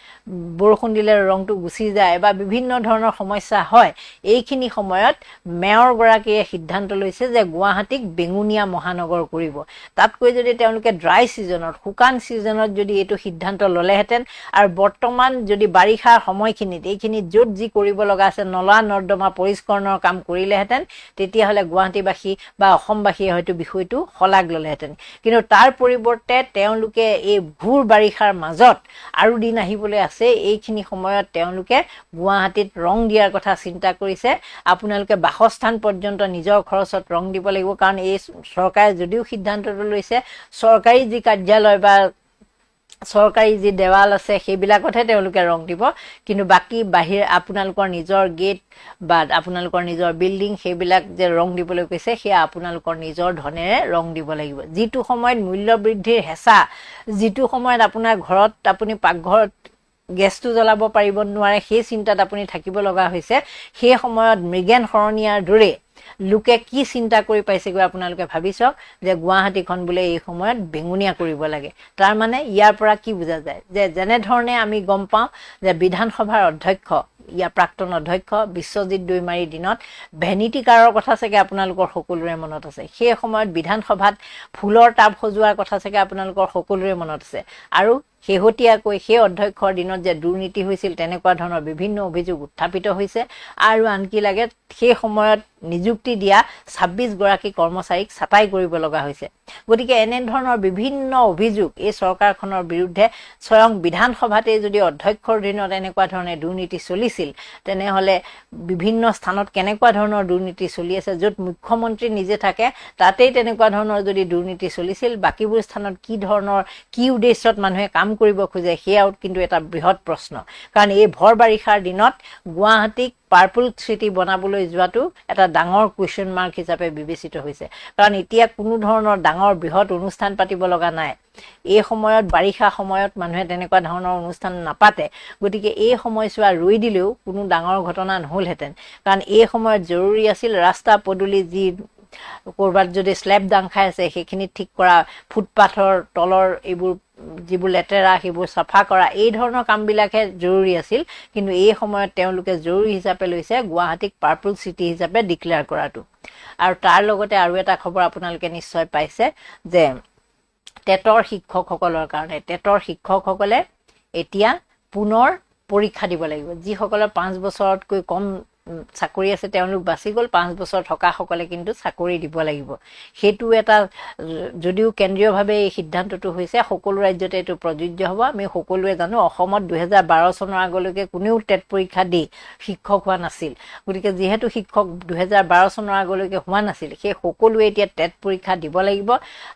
বৰষুণ দিলে ৰংটো গুচি যায় বা বিভিন্ন ধৰণৰ সমস্যা হয়, এইখিনি সময়ত মেয়ৰগৰাকীয়ে সিদ্ধান্ত লৈছে যে গুৱাহাটীক বেঙুনীয়া মহানগৰ কৰিব। তাতকৈ যদি তেওঁলোকে ড্ৰাই ছিজনত, শুকান ছিজনত যদি এইটো সিদ্ধান্ত ল'লেহেঁতেন, আৰু বৰ্তমান যদি বাৰিষাৰ সময়খিনিত এইখিনিত য'ত যি কৰিব লগা আছে, নলা নৰ্দমা পৰিষ্কৰণৰ কাম কৰিলেহেঁতেন, তেতিয়াহ'লে গুৱাহাটীবাসী বা অসমবাসীয়ে হয়তো বিষয়টো শলাগ ল'লেহেঁতেন। কিন্তু তাৰ পৰিৱৰ্তে তেওঁলোকে এই ঘূৰ বাৰিষাৰ মাজত আৰু দিন আহিবলৈ আছে, এইখিনি সময়ত তেওঁলোকে গুৱাহাটীত ৰং দিয়াৰ কথা চিন্তা কৰিছে। আপোনালোকে বাসস্থান পৰ্যন্ত নিজৰ খৰচত ৰং দিব লাগিব, কাৰণ এই চৰকাৰে যদিও সিদ্ধান্তটো লৈছে, চৰকাৰী যি কাৰ্যালয় বা চৰকাৰী যি দেৱাল আছে সেইবিলাকতহে তেওঁলোকে ৰং দিব, কিন্তু বাকী বাহিৰ আপোনালোকৰ নিজৰ গেট বা আপোনালোকৰ নিজৰ বিল্ডিং, সেইবিলাক যে ৰং দিবলৈ কৈছে, সেয়া আপোনালোকৰ নিজৰ ধনেৰে ৰং দিব লাগিব। যিটো সময়ত মূল্য বৃদ্ধিৰ হেঁচা, যিটো সময়ত আপোনাৰ ঘৰত আপুনি পাকঘৰত গেছটো জ্বলাব পাৰিব নোৱাৰে, সেই চিন্তাত আপুনি থাকিব লগা হৈছে, সেই সময়ত মৃগেন শৰণীয়াৰ দৰে লোকে কি চিন্তা কৰি পাইছেগৈ আপোনালোকে ভাবি চাওক, যে গুৱাহাটীখন বোলে এই সময়ত বেঙুনীয়া কৰিব লাগে। তাৰ মানে ইয়াৰ পৰা কি বুজা যায়, যে যেনেধৰণে আমি গম পাওঁ যে বিধানসভাৰ অধ্যক্ষ, ইয়াৰ প্ৰাক্তন অধ্যক্ষ বিশ্বজিৎ দৈমাৰীৰ দিনত ভেনিটি কাৰৰ কথা চাগে আপোনালোকৰ সকলোৰে মনত আছে। সেই সময়ত বিধানসভাত ফুলৰ টাব সজোৱাৰ কথা চাগে আপোনালোকৰ সকলোৰে মনত আছে। আৰু শেহতীয়াকৈ সেই অধ্যক্ষৰ দিনত যে দুৰ্নীতি হৈছিল, তেনেকুৱা ধৰণৰ বিভিন্ন অভিযোগ উত্থাপিত হৈছে। আৰু আনকি লাগে সেই সময়ত নিযুক্তি দিয়া 26 গৰাকী কৰ্মচাৰীক ছাঁটাই কৰিব লগা হৈছে। গতিকে এনেধৰণৰ বিভিন্ন অভিযোগ এই চৰকাৰখনৰ বিৰুদ্ধে, স্বয়ং বিধানসভাতে যদি অধ্যক্ষৰ দিনত এনেকুৱা ধৰণে দুৰ্নীতি চলিছিল, তেনেহ'লে বিভিন্ন স্থানত কেনেকুৱা ধৰণৰ দুৰ্নীতি চলি আছে, য'ত মুখ্যমন্ত্ৰী নিজে থাকে তাতেই তেনেকুৱা ধৰণৰ যদি দুৰ্নীতি চলিছিল, বাকীবোৰ স্থানত কি ধৰণৰ, কি উদ্দেশ্যত মানুহে কাম কৰিব খোজে সেয়াও কিন্তু এটা বৃহৎ প্ৰশ্ন কাৰণ এই ভৰ বাৰিষাৰ দিনত গুৱাহাটীক পাৰ্পল চিটি বনাবলৈ যোৱাটো এটা ডাঙৰ কুৱেশ্যন মাৰ্ক হিচাপে বিবেচিত হৈছে কাৰণ এতিয়া কোনো ধৰণৰ ডাঙৰ বৃহৎ অনুষ্ঠান পাতিব লগা নাই এই সময়ত বাৰিষা সময়ত মানুহে তেনেকুৱা ধৰণৰ অনুষ্ঠান নাপাতে গতিকে এই সময়ছোৱা ৰৈ দিলেও কোনো ডাঙৰ ঘটনা নহ'লহেঁতেন কাৰণ এই সময়ত জৰুৰী আছিল ৰাস্তা পদূলি যি কৰবাত যদি স্লেব দাং খাই আছে সেইখিনি ঠিক কৰা ফুটপাথৰ তলৰ এইবোৰ যিবোৰ লেতেৰা সেইবোৰ চাফা কৰা এই ধৰণৰ কামবিলাকহে জৰুৰী আছিল কিন্তু এই সময়ত তেওঁলোকে জৰুৰী হিচাপে লৈছে গুৱাহাটীক পাৰ্পল চিটি হিচাপে ডিক্লেয়াৰ কৰাটো আৰু তাৰ লগতে আৰু এটা খবৰ আপোনালোকে নিশ্চয় পাইছে যে টেটৰ শিক্ষকসকলৰ কাৰণে টেটৰ শিক্ষকসকলে এতিয়া পুনৰ পৰীক্ষা দিব লাগিব যিসকলৰ 5 বছৰতকৈ কম চাকৰি আছে তেওঁলোক বাছি গ'ল 5 বছৰ থকাসকলে কিন্তু চাকৰি দিব লাগিব সেইটো এটা যদিও কেন্দ্ৰীয়ভাৱে এই সিদ্ধান্তটো হৈছে সকলো ৰাজ্যতে এইটো প্ৰযোজ্য হ'ব আমি সকলোৱে জানো অসমত 2012 চনৰ আগলৈকে কোনেও টেট পৰীক্ষা দি শিক্ষক হোৱা নাছিল গতিকে যিহেতু শিক্ষক 2012 চনৰ আগলৈকে হোৱা নাছিল সেই সকলোৱে এতিয়া টেট পৰীক্ষা দিব লাগিব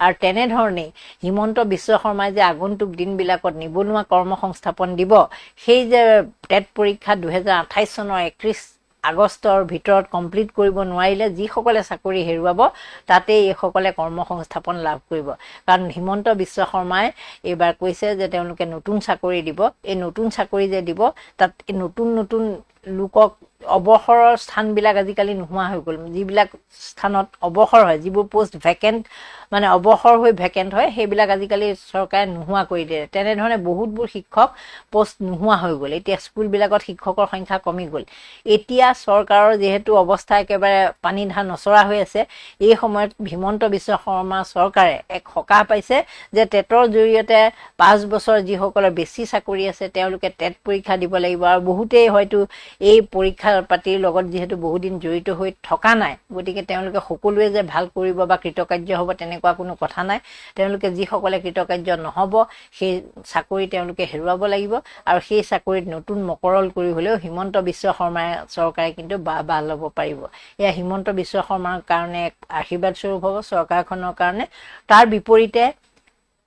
আৰু তেনেধৰণে হিমন্ত বিশ্ব শৰ্মাই যে আগন্তুক দিনবিলাকত নিবনুৱা কৰ্মসংস্থাপন দিব সেই যে টেট পৰীক্ষা 2028 চনৰ 31 আগষ্টৰ ভিতৰত কমপ্লিট কৰিব নোৱাৰিলে যিসকলে চাকৰি হেৰুৱাব তাতে এইসকলে কৰ্মসংস্থাপন লাভ কৰিব কাৰণ হিমন্ত বিশ্ব শৰ্মাই এইবাৰ কৈছে যে তেওঁলোকে নতুন চাকৰি দিব এই নতুন চাকৰি যে দিব তাত নতুন লোকক অৱসৰৰ স্থানবিলাক আজিকালি নোহোৱা হৈ গ'ল যিবিলাক স্থানত অৱসৰ হয় যিবোৰ পোষ্ট ভেকেণ্ট মানে অৱসৰ হৈ ভেকেণ্ট হয় সেইবিলাক আজিকালি চৰকাৰে নোহোৱা কৰি দিয়ে তেনেধৰণে বহুতবোৰ শিক্ষক পোষ্ট নোহোৱা হৈ গ'ল এতিয়া স্কুলবিলাকত শিক্ষকৰ সংখ্যা কমি গ'ল এতিয়া চৰকাৰৰ যিহেতু অৱস্থা একেবাৰে পানী ধান নচৰা হৈ আছে এই সময়ত হিমন্ত বিশ্ব শৰ্মা চৰকাৰে এক সকাহ পাইছে যে টেটৰ জৰিয়তে 5 বছৰ যিসকলৰ বেছি চাকৰি আছে তেওঁলোকে টেট পৰীক্ষা দিব লাগিব আৰু বহুতেই হয়তো এই পৰীক্ষা পাতিৰ লগত যেহেতু বহু দিন জড়িত হৈ থকা নাই গতিকে তেওঁলোকে সকলোৱে যে ভাল কৰিব বা কৃতকাৰ্য হ'ব তেনেকুৱা কোনো কথা নাই তেওঁলোকে যিসকলে কৃতকাৰ্য নহ'ব সেই চাকৰি তেওঁলোকে হেৰুৱাব লাগিব আৰু সেই চাকৰিত নতুন মকৰল কৰি হ'লেও হিমন্ত বিশ্ব শৰ্মাৰ চৰকাৰে কিন্তু বাহ ল'ব পাৰিব এয়া হিমন্ত বিশ্ব শৰ্মাৰ কাৰণে এক আশীৰ্বাদ স্বৰূপ হ'ব চৰকাৰখনৰ কাৰণে তাৰ বিপৰীতে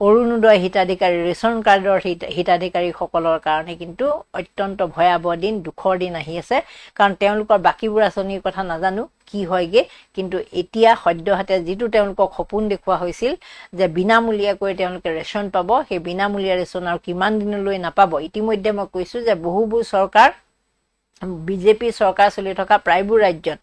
অৰুণোদয় হিতাধিকাৰী ৰেচন কাৰ্ডৰ হিতাধিকাৰীসকলৰ কাৰণে কিন্তু অত্যন্ত ভয়াৱহ দিন দুখৰ দিন আহি আছে কাৰণ তেওঁলোকৰ বাকীবোৰ আঁচনিৰ কথা নাজানো কি হয়গে কিন্তু এতিয়া সদ্যহতে যিটো তেওঁলোকক সপোন দেখুওৱা হৈছিল যে বিনামূলীয়াকৈ তেওঁলোকে ৰেচন পাব সেই বিনামূলীয়া ৰেচন আৰু কিমান দিনলৈ নাপাব ইতিমধ্যে মই কৈছোঁ যে বহুবোৰ চৰকাৰ বিজেপি চৰকাৰ চলি থকা প্ৰায়বোৰ ৰাজ্যত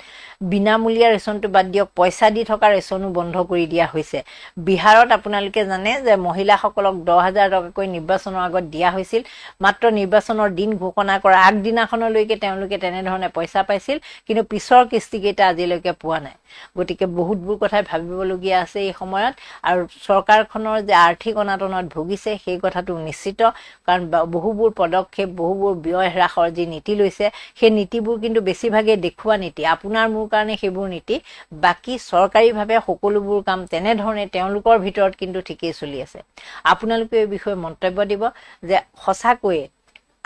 বিনামূলীয়া ৰেচনটো বাদ দিয়ক পইচা দি থকা ৰেচনো বন্ধ কৰি দিয়া হৈছে বিহাৰত আপোনালোকে জানে যে মহিলাসকলক 10,000 টকাকৈ নিৰ্বাচনৰ আগত দিয়া হৈছিল মাত্ৰ নিৰ্বাচনৰ দিন ঘোষণা কৰা আগদিনাখনলৈকে তেওঁলোকে তেনেধৰণে পইচা পাইছিল কিন্তু পিছৰ কিস্তিকেইটা আজিলৈকে পোৱা নাই গতিকে বহুতবোৰ কথাই ভাবিবলগীয়া আছে এই সময়ত আৰু চৰকাৰখনৰ যে আৰ্থিক অনাটনত ভুগিছে সেই কথাটো নিশ্চিত কাৰণ বহুবোৰ পদক্ষেপ বহুবোৰ ব্যয় হ্ৰাসৰ যি নীতি লৈছে সেই নীতিবোৰ কিন্তু বেছিভাগে দেখুওৱা নীতি আপোনাৰ মোৰ কাৰণে সেইবোৰ নীতি বাকি চৰকাৰীভাৱে সকলোবোৰ কাম তেনেধৰণে তেওঁলোকৰ ভিতৰত কিন্তু ঠিকেই চলি আছে আপোনালোকে এই বিষয়ে মন্তব্য দিব যে সঁচাকৈয়ে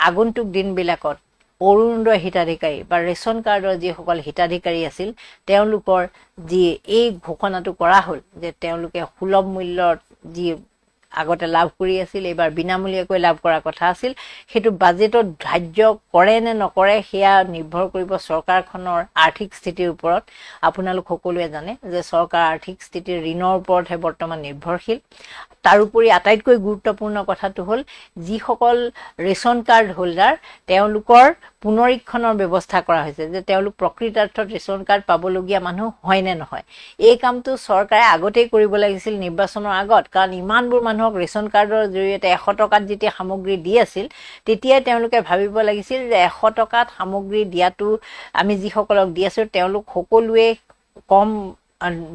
আগন্তুক দিনবিলাকত অৰুণোদয় হিতাধিকাৰী বা ৰেচন কাৰ্ডৰ যিসকল হিতাধিকাৰী আছিল তেওঁলোকৰ যি এই ঘোষণাটো কৰা হ'ল যে তেওঁলোকে সুলভ মূল্যৰ যি আগতে লাভ কৰি আছিল এবাৰ বিনামূলীয়াকৈ লাভ কৰাৰ কথা আছিল সেইটো বাজেটত ধাৰ্য কৰে নে নকৰে সেয়া নিৰ্ভৰ কৰিব চৰকাৰখনৰ আৰ্থিক স্থিতিৰ ওপৰত আপোনালোক সকলোৱে জানে যে চৰকাৰ আৰ্থিক স্থিতিৰ ঋণৰ ওপৰতহে বৰ্তমান নিৰ্ভৰশীল তাৰোপৰি আটাইতকৈ গুৰুত্বপূৰ্ণ কথাটো হ'ল যিসকল ৰেচন কাৰ্ড হোল্ডাৰ তেওঁলোকৰ পুনৰীক্ষণৰ ব্যৱস্থা কৰা হৈছে যে তেওঁলোক প্ৰকৃতাৰ্থত ৰেচন কাৰ্ড পাবলগীয়া মানুহ হয় নে নহয় এই কামটো চৰকাৰে আগতেই কৰিব লাগিছিল নিৰ্বাচনৰ আগত কাৰণ ইমানবোৰ মানুহক ৰেচন কাৰ্ডৰ জৰিয়তে 100 টকাত যেতিয়া সামগ্ৰী দি আছিল তেতিয়াই তেওঁলোকে ভাবিব লাগিছিল যে 100 টকাত সামগ্ৰী দিয়াটো আমি যিসকলক দি আছোঁ তেওঁলোক সকলোৱে কম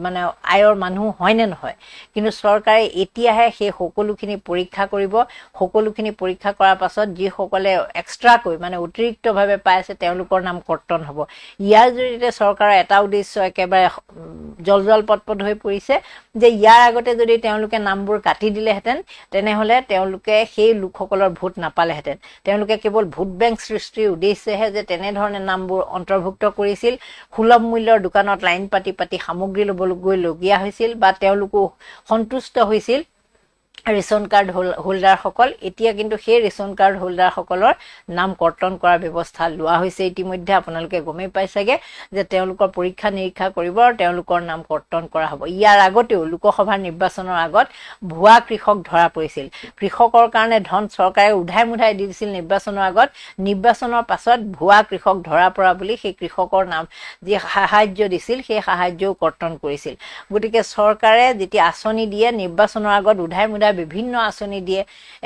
মানে আয়ৰ মানুহ হয় নে নহয় কিন্তু চৰকাৰে এতিয়াহে সেই সকলোখিনি পৰীক্ষা কৰিব সকলোখিনি পৰীক্ষা কৰাৰ পাছত যিসকলে এক্সট্ৰাকৈ মানে অতিৰিক্তভাৱে পাই আছে তেওঁলোকৰ নাম কৰ্তন হ'ব ইয়াৰ জৰিয়তে চৰকাৰৰ এটা উদ্দেশ্য একেবাৰে জলজল পটপট হৈ পৰিছে যে ইয়াৰ আগতে যদি তেওঁলোকে নামবোৰ কাটি দিলেহেঁতেন তেনেহ'লে তেওঁলোকে সেই লোকসকলৰ ভোট নাপালেহেঁতেন তেওঁলোকে কেৱল ভোট বেংক সৃষ্টিৰ উদ্দেশ্যেহে যে তেনেধৰণে নামবোৰ অন্তৰ্ভুক্ত কৰিছিল সুলভ মূল্যৰ দোকানত লাইন পাতি সামগ্ৰী ল'বলৈ লগীয়া হৈছিল বা তেওঁলোকো সন্তুষ্ট হৈছিল ৰেচন কাৰ্ড হোল্ডাৰসকল এতিয়া কিন্তু সেই ৰেচন কাৰ্ড হোল্ডাৰসকলৰ নাম কৰ্তন কৰাৰ ব্যৱস্থা লোৱা হৈছে ইতিমধ্যে আপোনালোকে গমেই পাই চাগে যে তেওঁলোকৰ পৰীক্ষা নিৰীক্ষা কৰিব আৰু তেওঁলোকৰ নাম কৰ্তন কৰা হ'ব ইয়াৰ আগতেও লোকসভাৰ নিৰ্বাচনৰ আগত ভুৱা কৃষক ধৰা পৰিছিল কৃষকৰ কাৰণে ধন চৰকাৰে উধাই মুধাই দি দিছিল নিৰ্বাচনৰ আগত নিৰ্বাচনৰ পাছত ভুৱা কৃষক ধৰা পৰা বুলি সেই কৃষকৰ নাম যি সাহায্য দিছিল সেই সাহায্যও কৰ্তন কৰিছিল গতিকে চৰকাৰে যেতিয়া আঁচনি দিয়ে নিৰ্বাচনৰ আগত উধাই মুধাই বিভিন্ন আঁচনি দিয়ে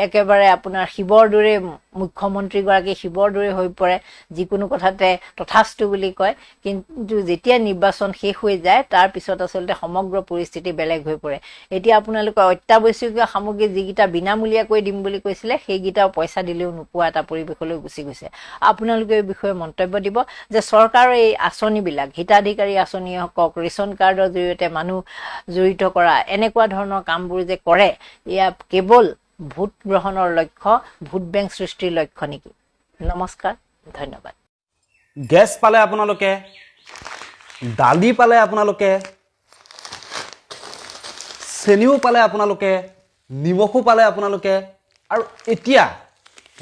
একেবাৰে আপোনাৰ শিৱৰ দৰে মুখ্যমন্ত্ৰীগৰাকী শিৱৰ দৰে হৈ পৰে যিকোনো কথাতে তথাস্তু বুলি কয় কিন্তু যেতিয়া নিৰ্বাচন শেষ হৈ যায় তাৰ পিছত আচলতে সমগ্ৰ পৰিস্থিতি বেলেগ হৈ পৰে এতিয়া আপোনালোকে অত্যাৱশ্যকীয় সামগ্ৰী যিকেইটা বিনামূলীয়াকৈ দিম বুলি কৈছিলে সেইকেইটাও পইচা দিলেও নোপোৱা এটা পৰিৱেশলৈ গুচি গৈছে আপোনালোকে এই বিষয়ে মন্তব্য দিব যে চৰকাৰৰ এই আঁচনিবিলাক হিতাধিকাৰী আঁচনি হওক ৰেচন কাৰ্ডৰ জৰিয়তে মানুহ জড়িত কৰা এনেকুৱা ধৰণৰ কামবোৰ যে কৰে এয়া কেৱল ভোট গ্ৰহণৰ লক্ষ্য ভোট বেংক সৃষ্টিৰ লক্ষ্য নেকি নমস্কাৰ ধন্যবাদ গেছ পালে আপোনালোকে দালি পালে আপোনালোকে চেনিও পালে আপোনালোকে নিমখো পালে আপোনালোকে আৰু এতিয়া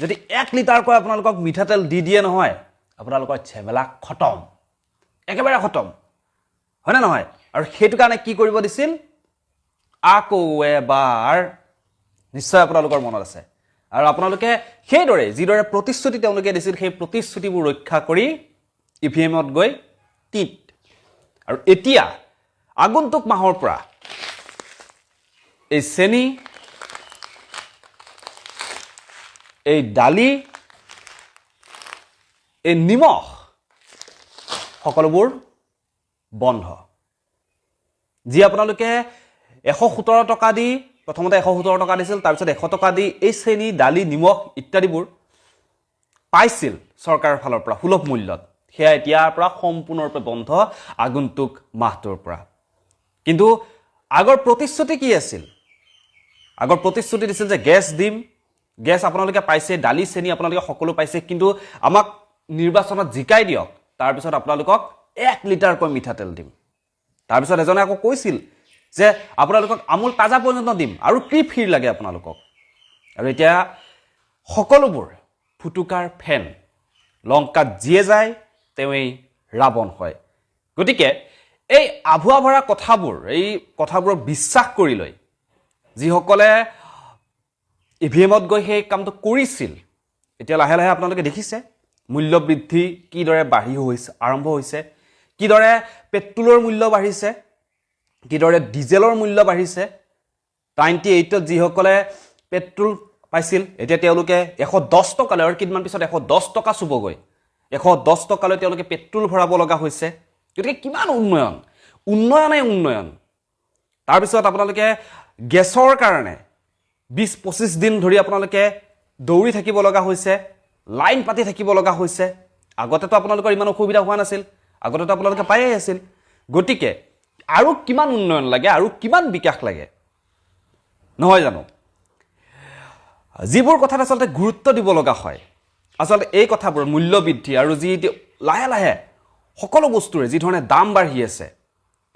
যদি 1 লিটাৰকৈ আপোনালোকক মিঠাতেল দি দিয়ে নহয় আপোনালোকৰ ঝেমেলা খতম একেবাৰে খতম হয়নে নহয় আৰু সেইটো কাৰণে কি কৰিব দিছিল আকৌ এবাৰ নিশ্চয় আপোনালোকৰ মনত আছে আৰু আপোনালোকে সেইদৰে যিদৰে প্ৰতিশ্ৰুতি তেওঁলোকে দিছিল সেই প্ৰতিশ্ৰুতিবোৰ ৰক্ষা কৰি ইভিএমত গৈ টিট আৰু এতিয়া আগন্তুক মাহৰ পৰা এই চেনি এই দালি এই নিমখ সকলোবোৰ বন্ধ যি আপোনালোকে 117 টকা দি প্ৰথমতে 117 টকা দিছিল তাৰপিছত 100 টকা দি এই চেনি দালি নিমখ ইত্যাদিবোৰ পাইছিল চৰকাৰৰ ফালৰ পৰা সুলভ মূল্যত সেয়া এতিয়াৰ পৰা সম্পূৰ্ণৰূপে বন্ধ আগন্তুক মাহটোৰ পৰা কিন্তু আগৰ প্ৰতিশ্ৰুতি কি আছিল আগৰ প্ৰতিশ্ৰুতি দিছিল যে গেছ দিম গেছ আপোনালোকে পাইছে দালি চেনি আপোনালোকে সকলো পাইছে কিন্তু আমাক নিৰ্বাচনত জিকাই দিয়ক তাৰপিছত আপোনালোকক 1 লিটাৰকৈ মিঠাতেল দিম তাৰপিছত এজনে আকৌ কৈছিল যে আপোনালোকক আমুল তাজা পৰ্যন্ত দিম আৰু কি ফিৰ লাগে আপোনালোকক আৰু এতিয়া সকলোবোৰ ফুটুকাৰ ফেন লংকাত জিয়ে যায় তেৱেই ৰাৱণ হয় গতিকে এই আভুৱা ভৰা কথাবোৰ বিশ্বাস কৰি লৈ যিসকলে ইভিএমত গৈ সেই কামটো কৰিছিল এতিয়া লাহে লাহে আপোনালোকে দেখিছে মূল্য বৃদ্ধি কিদৰে আৰম্ভ হৈছে কিদৰে পেট্ৰলৰ মূল্য বাঢ়িছে কিদৰে ডিজেলৰ মূল্য বাঢ়িছে 98ত যিসকলে পেট্ৰল পাইছিল এতিয়া তেওঁলোকে 110 টকালৈ আৰু কিমান পিছত 110 টকা চুবগৈ 110 টকালৈ তেওঁলোকে পেট্ৰল ভৰাব লগা হৈছে গতিকে কিমান উন্নয়ন তাৰপিছত আপোনালোকে গেছৰ কাৰণে 20-25 দিন ধৰি আপোনালোকে দৌৰি থাকিব লগা হৈছে লাইন পাতি থাকিব লগা হৈছে আগতেতো আপোনালোকৰ ইমান অসুবিধা হোৱা নাছিল আগতেতো আপোনালোকে পায়েই আছিল গতিকে আৰু কিমান উন্নয়ন লাগে আৰু কিমান বিকাশ লাগে নহয় জানো যিবোৰ কথাত আচলতে গুৰুত্ব দিব লগা হয় আচলতে এই কথাবোৰ মূল্য বৃদ্ধি আৰু যি লাহে লাহে সকলো বস্তুৰে যি ধৰণে দাম বাঢ়ি আছে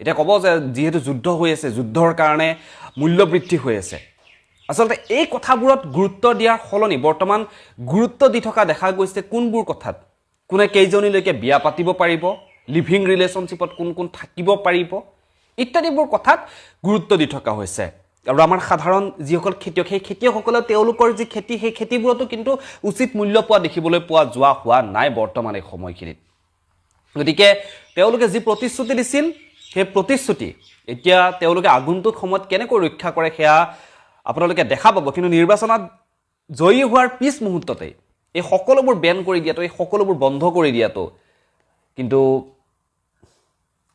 এতিয়া ক'ব যে যিহেতু যুদ্ধ হৈ আছে যুদ্ধৰ কাৰণে মূল্য বৃদ্ধি হৈ আছে আচলতে এই কথাবোৰত গুৰুত্ব দিয়াৰ সলনি বৰ্তমান গুৰুত্ব দি থকা দেখা গৈছে কোনবোৰ কথাত কোনে কেইজনীলৈকে বিয়া পাতিব পাৰিব লিভিং ৰিলেশ্যনশ্বিপত কোন থাকিব পাৰিব ইত্যাদিবোৰ কথাত গুৰুত্ব দি থকা হৈছে আৰু আমাৰ সাধাৰণ যিসকল খেতিয়ক সেই খেতিয়কসকলে তেওঁলোকৰ যি খেতি সেই খেতিবোৰতো কিন্তু উচিত মূল্য পোৱা দেখিবলৈ পোৱা হোৱা নাই বৰ্তমান এই সময়খিনিত গতিকে তেওঁলোকে যি প্ৰতিশ্ৰুতি দিছিল সেই প্ৰতিশ্ৰুতি এতিয়া তেওঁলোকে আগন্তুক সময়ত কেনেকৈ ৰক্ষা কৰে সেয়া আপোনালোকে দেখা পাব কিন্তু নিৰ্বাচনত জয়ী হোৱাৰ পিছ মুহূৰ্ততে এই সকলোবোৰ বেন কৰি দিয়াটো এই সকলোবোৰ বন্ধ কৰি দিয়াটো কিন্তু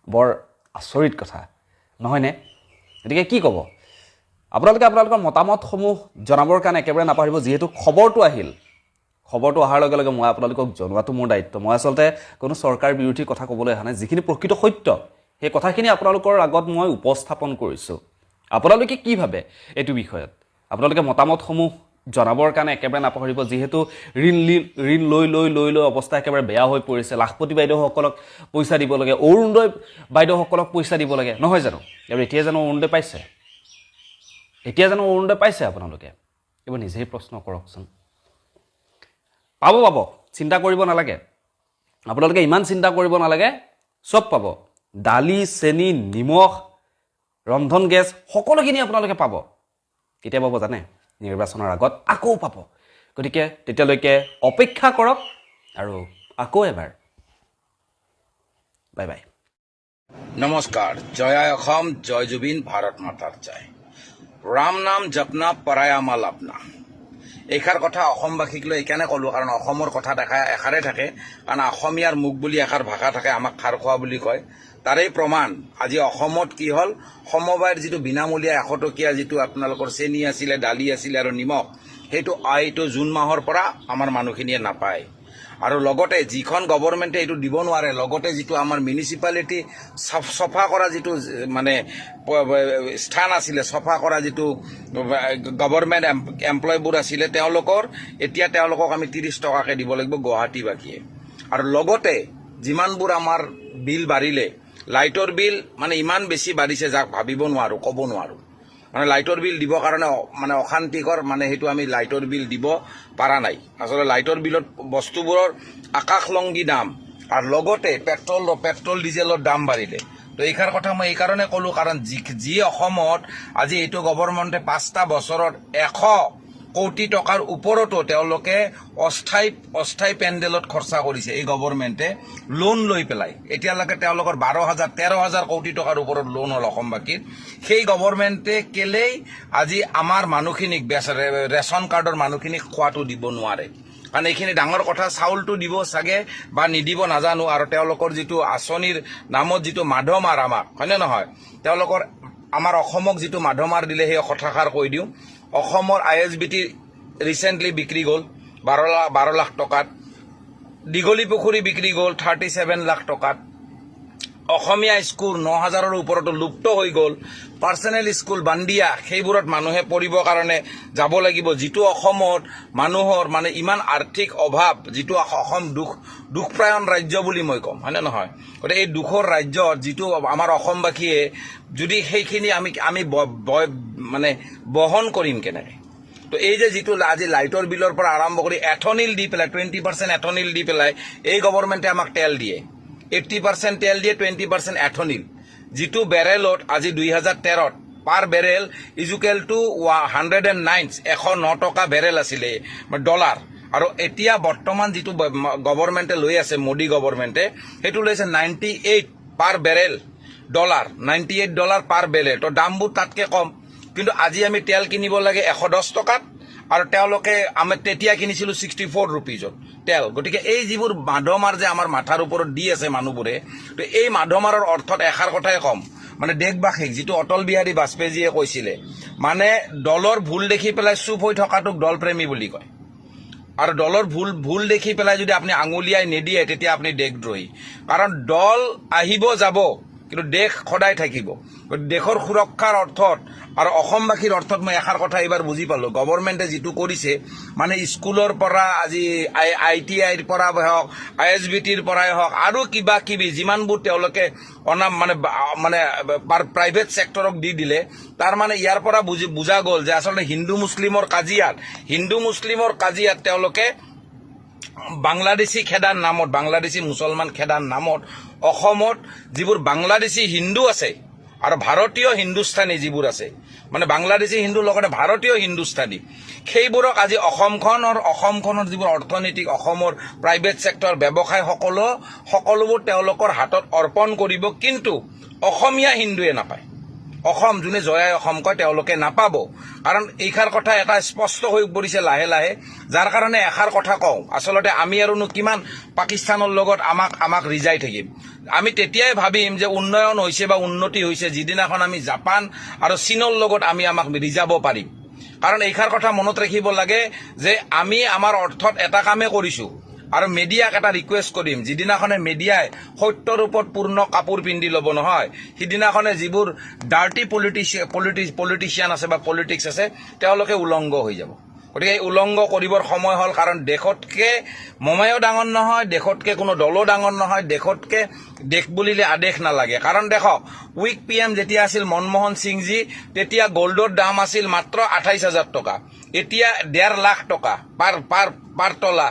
বৰ আচৰিত কথা নহয়নে গতিকে কি ক'ব আপোনালোকে আপোনালোকৰ মতামতসমূহ জনাবৰ কাৰণে একেবাৰে নাপাহৰিব যিহেতু খবৰটো অহাৰ লগে লগে মই আপোনালোকক জনোৱাটো মোৰ দায়িত্ব মই আচলতে কোনো চৰকাৰ বিৰোধী কথা ক'বলৈ অহা নাই যিখিনি প্ৰকৃত সত্য সেই কথাখিনি আপোনালোকৰ আগত মই উপস্থাপন কৰিছোঁ আপোনালোকে কি ভাবে এইটো বিষয়ত আপোনালোকে মতামতসমূহ জনাবৰ কাৰণে একেবাৰে নাপাহৰিব যিহেতু ঋণ লৈ অৱস্থা একেবাৰে বেয়া হৈ পৰিছে লাখপতি বাইদেউসকলক পইচা দিব লাগে অৰুণোদয় বাইদেউসকলক পইচা দিব লাগে নহয় জানো আৰু এতিয়া জানো অৰুণোদয় পাইছে এতিয়া জানো অৰুণোদয় পাইছে আপোনালোকে? এইবোৰ নিজেই প্ৰশ্ন কৰকচোন। পাব, চিন্তা কৰিব নালাগে। আপোনালোকে ইমান চিন্তা কৰিব নালাগে, চব পাব। দালি, চেনি, নিমখ, ৰন্ধন গেছ সকলোখিনি আপোনালোকে পাব। কেতিয়া পাব জানে? নিৰ্বাচনৰ আগত আকৌ পাব। গতিকে তেতিয়ালৈকে অপেক্ষা কৰক আৰু আকৌ এবাৰ বাই বাই। নমস্কাৰ, জয় অসম, জয় জুবিন, ভাৰত মাতাৰ জয়। ৰাম নাম জপনা পৰায়া মাল আপনা। এইষাৰ কথা অসমবাসীক লৈ এইকাৰণে ক'লো, কাৰণ অসমৰ কথা এষাৰে থাকে, কাৰণ অসমীয়াৰ মুখ বুলি এষাৰ ভাষা থাকে, আমাক খাৰ খোৱা বুলি কয়। তাৰেই প্ৰমাণ আজি অসমত কি হ'ল, সমবায়ৰ যিটো বিনামূলীয়া 100 টকীয়া যিটো আপোনালোকৰ চেনি আছিলে, দালি আছিলে আৰু নিমখ, সেইটো জুন মাহৰ পৰা আমাৰ মানুহখিনিয়ে নাপায়। আৰু লগতে যিখন গভৰ্ণমেণ্টে এইটো দিব নোৱাৰে, লগতে যিটো আমাৰ মিউনিচিপালিটি চফা কৰা যিটো মানে স্থান আছিলে, চফা কৰা যিটো গভৰ্ণমেণ্ট এমপ্লয়বোৰ আছিলে, তেওঁলোকক আমি 30 টকাকৈ দিব লাগিব গুৱাহাটীবাসীয়ে। আৰু লগতে যিমানবোৰ আমাৰ বিল বাঢ়িলে, লাইটৰ বিল মানে ইমান বেছি বাঢ়িছে যাক ভাবিব নোৱাৰোঁ, ক'ব নোৱাৰোঁ। মানে লাইটৰ বিল দিবৰ কাৰণে মানে অশান্তিকৰ, মানে সেইটো আমি লাইটৰ বিল দিব পৰা নাই। আচলতে লাইটৰ বিলত বস্তুবোৰৰ আকাশলংঘী দাম, আৰু লগতে পেট্ৰল ডিজেলৰ দাম বাঢ়িলে। তো এইষাৰ কথা মই এইকাৰণে ক'লোঁ, কাৰণ যি অসমত আজি এইটো গভৰ্ণমেণ্টে 5টা বছৰত 100 কোটি টকাৰ ওপৰতো তেওঁলোকে অস্থায়ী পেণ্ডেলত খৰচা কৰিছে। এই গভৰ্ণমেণ্টে লোন লৈ পেলাই এতিয়ালৈকে তেওঁলোকৰ 13,000 কোটি টকাৰ ওপৰত লোন হ'ল অসমবাসীৰ। সেই গভৰ্ণমেণ্টে কেলেই আজি আমাৰ মানুহখিনিক ৰেচন কাৰ্ডৰ মানুহখিনিক খোৱাটো দিব নোৱাৰে? কাৰণ এইখিনি ডাঙৰ কথা। চাউলটো দিব চাগে বা নিদিব নাজানো, আৰু তেওঁলোকৰ যিটো আঁচনিৰ নামত যিটো মাধমাৰ আমাক, হয়নে নহয়, তেওঁলোকৰ আমাৰ অসমক যিটো মাধমাৰ দিলে, সেই কথাষাৰ কৈ দিওঁ। অসমৰ ISBT ৰিচেণ্টলি বিক্ৰী গ'ল 12 লাখ টকাত, দীঘলী পুখুৰী বিক্ৰী গ'ল 37 লাখ টকাত, অসমীয়া স্কুল 9,000ৰ ওপৰতো লুপ্ত হৈ গ'ল, পাৰ্চনেল স্কুল বান্দিয়া সেইবোৰত মানুহে পঢ়িবৰ কাৰণে যাব লাগিব। যিটো অসমত মানুহৰ মানে ইমান আৰ্থিক অভাৱ, যিটো অসম দুখপ্ৰায়ণ ৰাজ্য বুলি মই ক'ম, হয়নে নহয়? গতিকে এই দুখৰ ৰাজ্যত যিটো আমাৰ অসমবাসীয়ে যদি সেইখিনি আমি মানে বহন কৰিম কেনেকৈ? তো এই যে যিটো আজি লাইটৰ বিলৰ পৰা আৰম্ভ কৰি এথনিল দি পেলাই 20% এথনিল দি পেলাই এই গভৰ্ণমেণ্টে আমাক তেল দিয়ে, 80% তেল দিয়ে, 20% এথনিল, যিটো বেৰেলত আজি 2013ত পাৰ বেৰেল ইজুকেল টু 109 টকা বেৰেল আছিলে ডলাৰ। আৰু এতিয়া বৰ্তমান যিটো গভৰ্ণমেণ্টে লৈ আছে, মোদী গভৰ্ণমেণ্টে, সেইটো লৈছে 98 পাৰ বেৰেল ডলাৰ, $98 পাৰ বেৰেল। তো দামবোৰ তাতকৈ কম, কিন্তু আজি আমি তেল কিনিব লাগে 110 টকাত, আৰু তেওঁলোকে আমি তেতিয়া কিনিছিলোঁ 64 ৰুপিজত তেল। গতিকে এই যিবোৰ মাধমাৰ যে আমাৰ মাথাৰ ওপৰত দি আছে মানুহবোৰে, তো এই মাধমাৰৰ অৰ্থত এষাৰ কথাই ক'ম, মানে দেশবাসীক, যিটো অটল বিহাৰী বাজপেয়ীজীয়ে কৈছিলে, মানে দলৰ ভুল দেখি পেলাই চুপ হৈ থকাটোক দলপ্ৰেমী বুলি কয়। আৰু দলৰ ভুল দেখি পেলাই যদি আপুনি আঙুলিয়াই নিদিয়ে, তেতিয়া আপুনি দেশদ্ৰোহী। কাৰণ দল আহিব যাব, কিন্তু দেশ সদায় থাকিব। দেশৰ সুৰক্ষাৰ অৰ্থত আৰু অসমবাসীৰ অৰ্থত মই এষাৰ কথা এইবাৰ বুজি পালোঁ, গভৰ্ণমেণ্টে যিটো কৰিছে, মানে স্কুলৰ পৰা আজি ITIৰ পৰা হওক, ISBTৰ পৰাই হওক, আৰু কিবা কিবি যিমানবোৰ তেওঁলোকে মানে প্ৰাইভেট ছেক্টৰক দি দিলে, তাৰ মানে ইয়াৰ পৰা বুজা গ'ল যে আচলতে হিন্দু মুছলিমৰ কাজিয়াত তেওঁলোকে বাংলাদেশী খেদাৰ নামত, বাংলাদেশী মুছলমান খেদাৰ নামত অসমত যিবোৰ বাংলাদেশী হিন্দু আছে আৰু ভাৰতীয় হিন্দুস্তানী যিবোৰ আছে, মানে বাংলাদেশী হিন্দুৰ লগতে ভাৰতীয় হিন্দুস্তানী, সেইবোৰক আজি অসমখনৰ যিবোৰ অৰ্থনীতিক, অসমৰ প্ৰাইভেট ছেক্টৰ ব্যৱসায় সকলোবোৰ তেওঁলোকৰ হাতত অৰ্পণ কৰিব, কিন্তু অসমীয়া হিন্দুৱে নাপায়। অসম যোনে জয়াই অসম কয় তেওঁলোকে নাপাব। কাৰণ এইষাৰ কথা এটা স্পষ্ট হৈ পৰিছে লাহে লাহে, যাৰ কাৰণে এষাৰ কথা কওঁ, আচলতে আমি আৰুনো কিমান পাকিস্তানৰ লগত আমাক ৰিজাই থাকিম? আমি তেতিয়াই ভাবিম যে উন্নয়ন হৈছে বা উন্নতি হৈছে যিদিনাখন আমি জাপান আৰু চীনৰ লগত আমাক ৰিজাব পাৰিম। কাৰণ এইষাৰ কথা মনত ৰাখিব লাগে যে আমি আমাৰ অৰ্থত এটা কামেই কৰিছোঁ, আৰু মিডিয়াক এটা ৰিকুৱেষ্ট কৰিম, যিদিনাখনে মিডিয়াই সত্যৰ ওপৰত পূৰ্ণ কাপোৰ পিন্ধি ল'ব নহয়, সিদিনাখনে যিবোৰ ডাৰ্টি পলিটিচিয়ান আছে বা পলিটিক্স আছে, তেওঁলোকে উলংগ হৈ যাব। গতিকে এই উলংগ কৰিবৰ সময় হ'ল, কাৰণ দেশতকৈ মমায়ো ডাঙৰ নহয়, দেশতকৈ কোনো দলো ডাঙৰ নহয়, দেশতকৈ দেশ বুলিলে আদেশ নালাগে কাৰণ দেখক উইক PM যেতিয়া আছিল মনমোহন সিংজী তেতিয়া গোল্ডৰ দাম আছিল মাত্ৰ 28,000 টকা এতিয়া 1.5 লাখ টকা পাৰ তলা